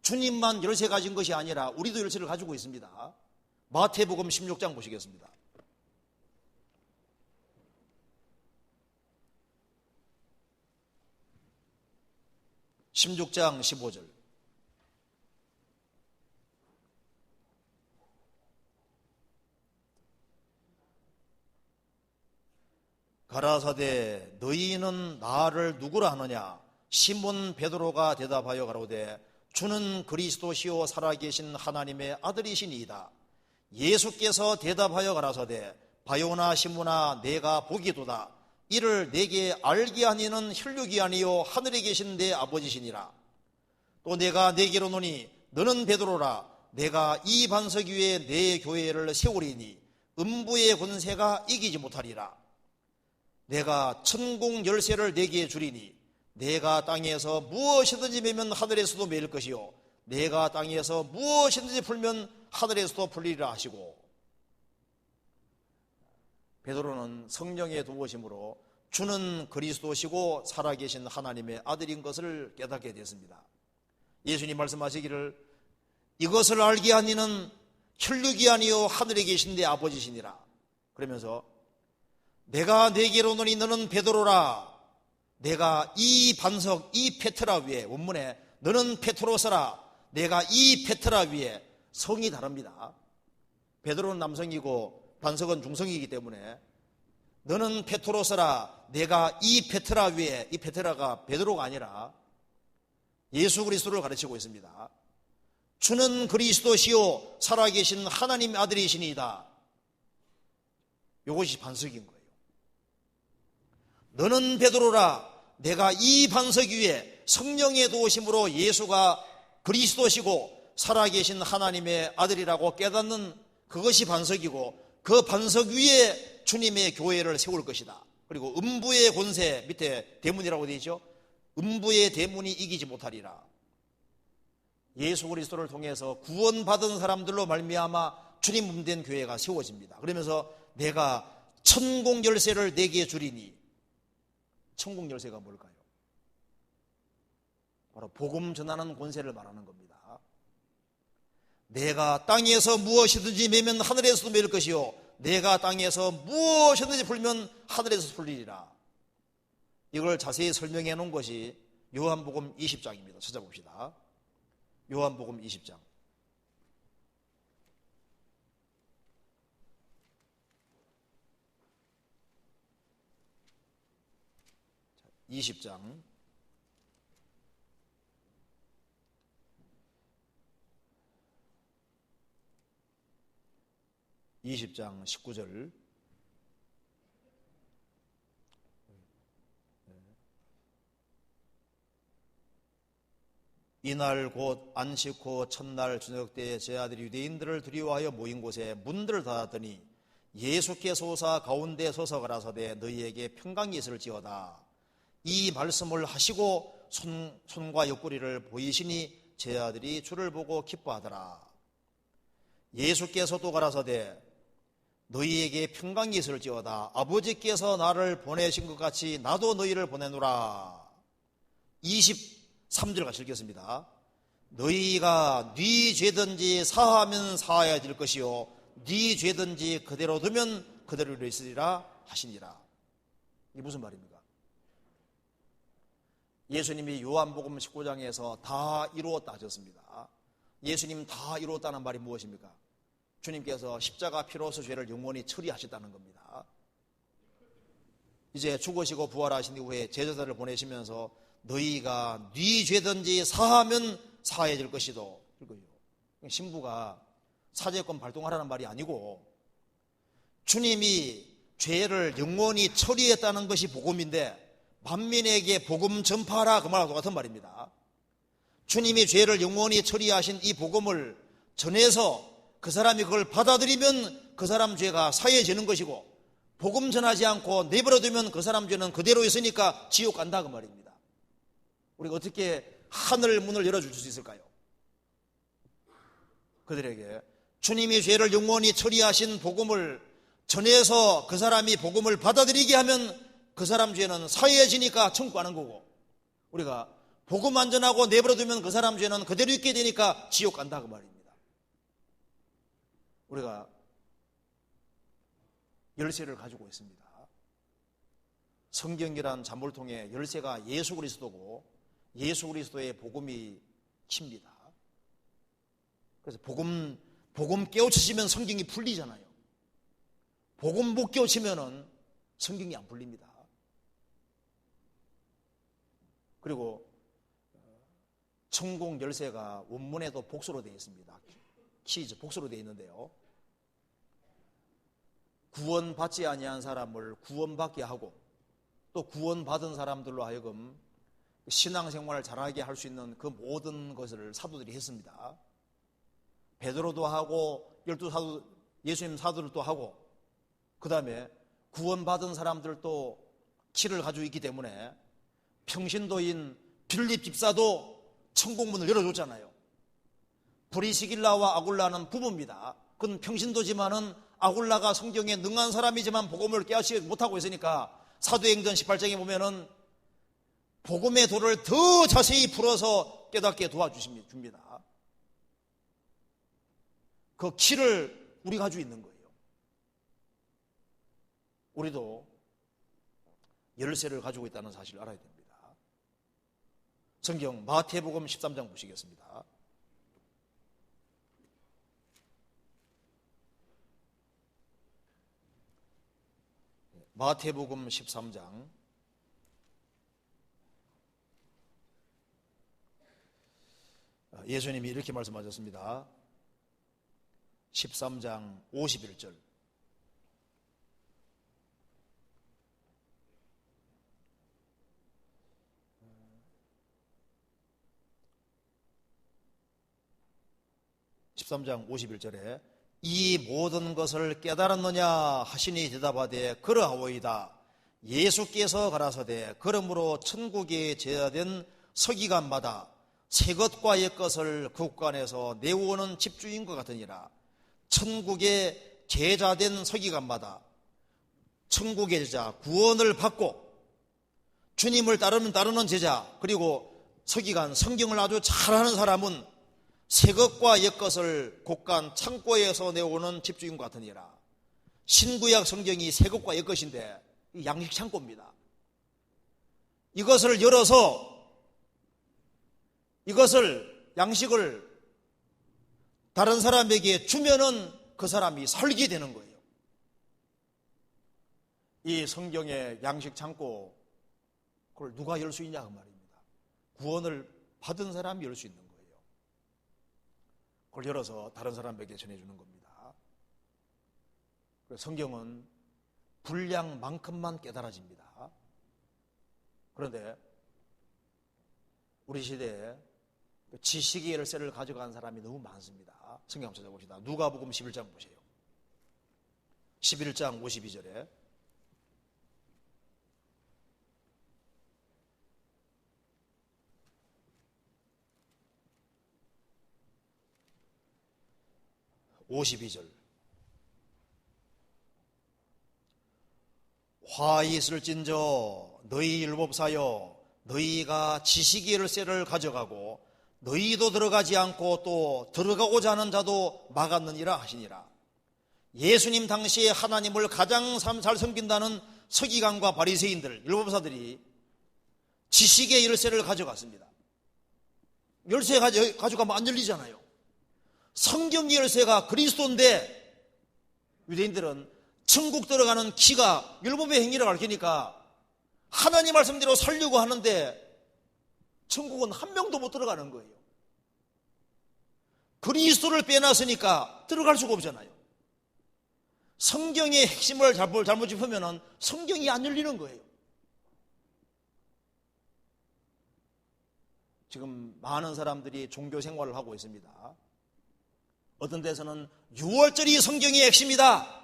주님만 열쇠 가진 것이 아니라 우리도 열쇠를 가지고 있습니다. 마태복음 16장 보시겠습니다. 16장 15절. 가라사대 너희는 나를 누구라 하느냐? 시몬 베드로가 대답하여 가로되 주는 그리스도시요 살아계신 하나님의 아들이시니이다. 예수께서 대답하여 가라사대 바요나 시몬아 내가 보기도다. 이를 내게 알게 하니는 혈육이 아니요 하늘에 계신 내 아버지시니라. 또 내가 내게 이르노니 너는 베드로라. 내가 이 반석 위에 내 교회를 세우리니 음부의 권세가 이기지 못하리라. 내가 천국 열쇠를 내게 주리니 내가 땅에서 무엇이든지 매면 하늘에서도 매일 것이요 내가 땅에서 무엇이든지 풀면 하늘에서도 풀리리라 하시고, 베드로는 성령의 도우심으로 주는 그리스도시고 살아계신 하나님의 아들인 것을 깨닫게 됐습니다. 예수님 말씀하시기를 이것을 알게 하니는 혈육이 아니요 하늘에 계신 내 아버지시니라. 그러면서 내가 네게 이르노니 너는 베드로라. 내가 이 반석 이 페트라 위에, 원문에 너는 페트로서라. 내가 이 페트라 위에, 성이 다릅니다. 베드로는 남성이고 반석은 중성이기 때문에 너는 페트로서라. 내가 이 페트라 위에, 이 페트라가 베드로가 아니라 예수 그리스도를 가르치고 있습니다. 주는 그리스도시요 살아계신 하나님의 아들이시니이다. 이것이 반석인 거예요. 너는 베드로라, 내가 이 반석 위에 성령의 도우심으로 예수가 그리스도시고 살아계신 하나님의 아들이라고 깨닫는 그것이 반석이고, 그 반석 위에 주님의 교회를 세울 것이다. 그리고 음부의 권세, 밑에 대문이라고 되어 있죠. 음부의 대문이 이기지 못하리라. 예수 그리스도를 통해서 구원받은 사람들로 말미암아 주님 몸된 교회가 세워집니다. 그러면서 내가 천국 열쇠를 내게 주리니, 천국 열쇠가 뭘까요? 바로 복음 전하는 권세를 말하는 겁니다. 내가 땅에서 무엇이든지 매면 하늘에서도 매일 것이요, 내가 땅에서 무엇이든지 풀면 하늘에서 풀리리라. 이걸 자세히 설명해 놓은 것이 요한복음 20장입니다. 찾아봅시다. 요한복음 20장. 20장 19절. 이날 곧 안식 후 첫날 저녁 때에 제 아들이 유대인들을 두려워하여 모인 곳에 문들을 닫았더니 예수께서 오사 가운데 서서 가라사대 너희에게 평강이 있을지어다. 이 말씀을 하시고 손과 옆구리를 보이시니 제 아들이 주를 보고 기뻐하더라. 예수께서도 가라사대 너희에게 평강이 있을지어다. 아버지께서 나를 보내신 것 같이 나도 너희를 보내노라. 23절 같이 읽겠습니다. 너희가 네 죄든지 사하면 사하여야 될 것이요 네 죄든지 그대로 두면 그대로 있으리라 하시니라. 이게 무슨 말입니까? 예수님이 요한복음 19장에서 다 이루었다 하셨습니다. 예수님 다 이루었다는 말이 무엇입니까? 주님께서 십자가 피로서 죄를 영원히 처리하셨다는 겁니다. 이제 죽으시고 부활하신 이후에 제자들을 보내시면서 너희가 네 죄든지 사하면 사해야 될 것이도, 신부가 사제권 발동하라는 말이 아니고 주님이 죄를 영원히 처리했다는 것이 복음인데 만민에게 복음 전파하라, 그 말하고 같은 말입니다. 주님이 죄를 영원히 처리하신 이 복음을 전해서 그 사람이 그걸 받아들이면 그 사람 죄가 사해지는 것이고, 복음 전하지 않고 내버려두면 그 사람 죄는 그대로 있으니까 지옥 간다, 그 말입니다. 우리가 어떻게 하늘 문을 열어줄 수 있을까요? 그들에게 주님이 죄를 영원히 처리하신 복음을 전해서 그 사람이 복음을 받아들이게 하면 그 사람 죄는 사해지니까 천국 가는 거고, 우리가 복음 안 전하고 내버려두면 그 사람 죄는 그대로 있게 되니까 지옥 간다, 그 말입니다. 우리가 열쇠를 가지고 있습니다. 성경이란 잠을 통해 열쇠가 예수 그리스도고 예수 그리스도의 복음이 칩니다. 그래서 복음 깨우치시면 성경이 풀리잖아요. 복음 못 깨우치면은 성경이 안 풀립니다. 그리고 천국 열쇠가 원문에도 복수로 되어 있습니다. 키즈 복수로 되어 있는데요, 구원받지 아니한 사람을 구원받게 하고 또 구원받은 사람들로 하여금 신앙생활을 잘하게 할 수 있는 그 모든 것을 사도들이 했습니다. 베드로도 하고 12사도, 예수님 사도들도 하고, 그 다음에 구원받은 사람들도 키를 가지고 있기 때문에 평신도인 빌립 집사도 천국문을 열어줬잖아요. 브리시길라와 아굴라는 부부입니다. 그건 평신도지만은 아굴라가 성경에 능한 사람이지만 복음을 깨닫지 못하고 있으니까 사도행전 18장에 보면은 복음의 도를 더 자세히 풀어서 깨닫게 도와줍니다. 그 키를 우리가 가지고 있는 거예요. 우리도 열쇠를 가지고 있다는 사실을 알아야 됩니다. 성경 마태복음 13장 보시겠습니다. 마태복음 13장 예수님이 이렇게 말씀하셨습니다. 13장 51절. 13장 51절에 이 모든 것을 깨달았느냐 하시니 대답하되 그러하오이다. 예수께서 가라사대 그러므로 천국에 제자된 서기관마다 새 것과 옛 것을 그 국간에서 내오는 집주인과 같으니라. 천국에 제자된 서기관마다 천국의 제자, 구원을 받고 주님을 따르는 제자, 그리고 서기관, 성경을 아주 잘하는 사람은 새 것과 옛 것을 곳간 창고에서 내오는 집주인과 같으니라. 신구약 성경이 새 것과 옛 것인데 양식 창고입니다. 이것을 열어서 이것을 양식을 다른 사람에게 주면은 그 사람이 살게 되는 거예요. 이 성경의 양식 창고, 그걸 누가 열 수 있냐 그 말입니다. 구원을 받은 사람이 열 수 있는 거예요. 그걸 열어서 다른 사람에게 전해주는 겁니다. 성경은 분량만큼만 깨달아집니다. 그런데 우리 시대에 지식의 열쇠를 가져간 사람이 너무 많습니다. 성경 한번 찾아봅시다. 누가복음 11장 보세요. 11장 52절에 화 있을진저 너희 율법사여 너희가 지식의 열쇠를 가져가고 너희도 들어가지 않고 또 들어가고자 하는 자도 막았느니라 하시니라. 예수님 당시에 하나님을 가장 잘 섬긴다는 서기관과 바리새인들, 율법사들이 지식의 열쇠를 가져갔습니다. 열쇠 가져가면 안 열리잖아요. 성경의 열쇠가 그리스도인데 유대인들은 천국 들어가는 키가 율법의 행위라고 가르치니까 하나님 말씀대로 살려고 하는데 천국은 한 명도 못 들어가는 거예요. 그리스도를 빼놨으니까 들어갈 수가 없잖아요. 성경의 핵심을 잘못 짚으면 성경이 안 열리는 거예요. 지금 많은 사람들이 종교 생활을 하고 있습니다. 어떤 데서는 6월절이 성경의 핵심이다.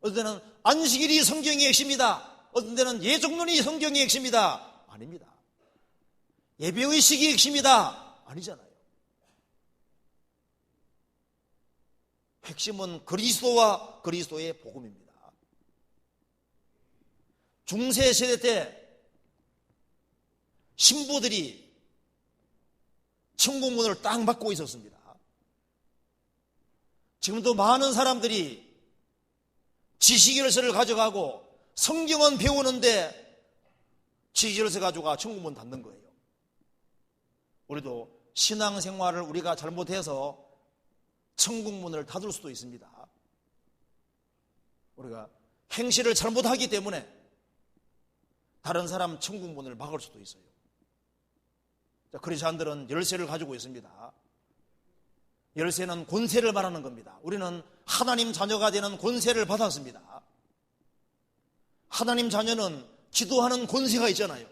어떤 데는 안식일이 성경의 핵심이다. 어떤 데는 예정론이 성경의 핵심이다. 아닙니다. 예배의식이 핵심이다. 아니잖아요. 핵심은 그리스도와 그리스도의 복음입니다. 중세시대 때 신부들이 천국문을 딱 막고 있었습니다. 지금도 많은 사람들이 지식의 열쇠를 가져가고 성경은 배우는데 지식의 열쇠 가져가 천국문 닫는 거예요. 우리도 신앙생활을 우리가 잘못해서 천국문을 닫을 수도 있습니다. 우리가 행실을 잘못하기 때문에 다른 사람 천국문을 막을 수도 있어요. 크리스찬들은 열쇠를 가지고 있습니다. 열쇠는 권세를 말하는 겁니다. 우리는 하나님 자녀가 되는 권세를 받았습니다. 하나님 자녀는 기도하는 권세가 있잖아요.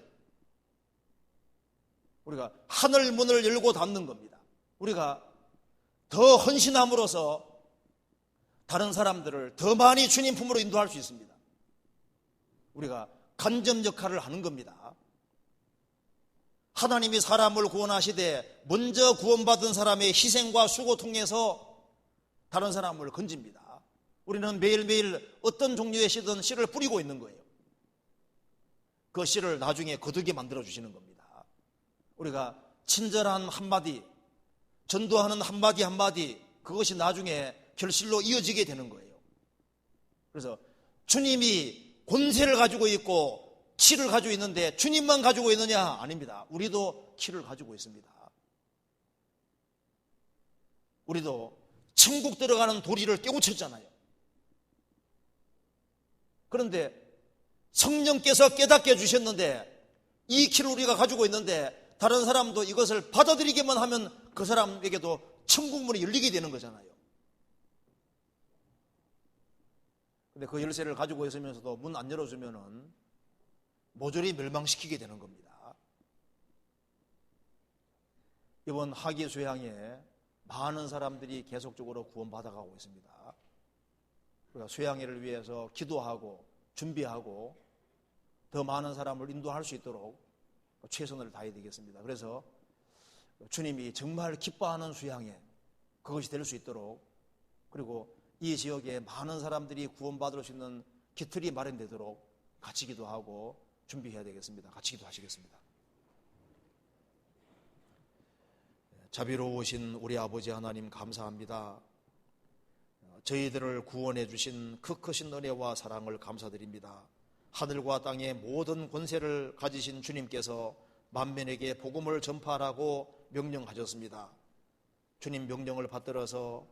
우리가 하늘 문을 열고 닫는 겁니다. 우리가 더 헌신함으로써 다른 사람들을 더 많이 주님 품으로 인도할 수 있습니다. 우리가 간접 역할을 하는 겁니다. 하나님이 사람을 구원하시되 먼저 구원받은 사람의 희생과 수고 통해서 다른 사람을 건집니다. 우리는 매일매일 어떤 종류의 씨를 뿌리고 있는 거예요. 그 씨를 나중에 거두게 만들어 주시는 겁니다. 우리가 친절한 한마디, 전도하는 한마디 한마디, 그것이 나중에 결실로 이어지게 되는 거예요. 그래서 주님이 권세를 가지고 있고 키를 가지고 있는데 주님만 가지고 있느냐? 아닙니다. 우리도 키를 가지고 있습니다. 우리도 천국 들어가는 도리를 깨우쳤잖아요. 그런데 성령께서 깨닫게 해주셨는데 이 키를 우리가 가지고 있는데 다른 사람도 이것을 받아들이기만 하면 그 사람에게도 천국문이 열리게 되는 거잖아요. 근데 그 열쇠를 가지고 있으면서도 문 안 열어주면은 모조리 멸망시키게 되는 겁니다. 이번 하계 수양에 많은 사람들이 계속적으로 구원받아가고 있습니다. 우리가 수양회를 위해서 기도하고 준비하고 더 많은 사람을 인도할 수 있도록 최선을 다해야 되겠습니다. 그래서 주님이 정말 기뻐하는 수양회, 그것이 될 수 있도록, 그리고 이 지역에 많은 사람들이 구원받을 수 있는 기틀이 마련되도록 같이 기도하고 준비해야 되겠습니다. 같이 기도하시겠습니다. 자비로우신 우리 아버지 하나님 감사합니다. 저희들을 구원해 주신 그 크신 은혜와 사랑을 감사드립니다. 하늘과 땅의 모든 권세를 가지신 주님께서 만민에게 복음을 전파하라고 명령하셨습니다. 주님 명령을 받들어서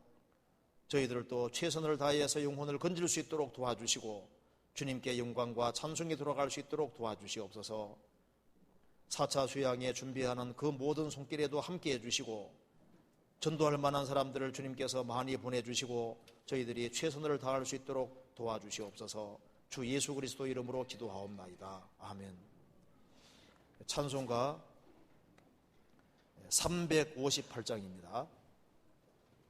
저희들도 최선을 다해서 영혼을 건질 수 있도록 도와주시고 주님께 영광과 찬송이 돌아갈 수 있도록 도와주시옵소서. 4차 수양에 준비하는 그 모든 손길에도 함께해 주시고 전도할 만한 사람들을 주님께서 많이 보내주시고 저희들이 최선을 다할 수 있도록 도와주시옵소서. 주 예수 그리스도 이름으로 기도하옵나이다. 아멘. 찬송가 358장입니다.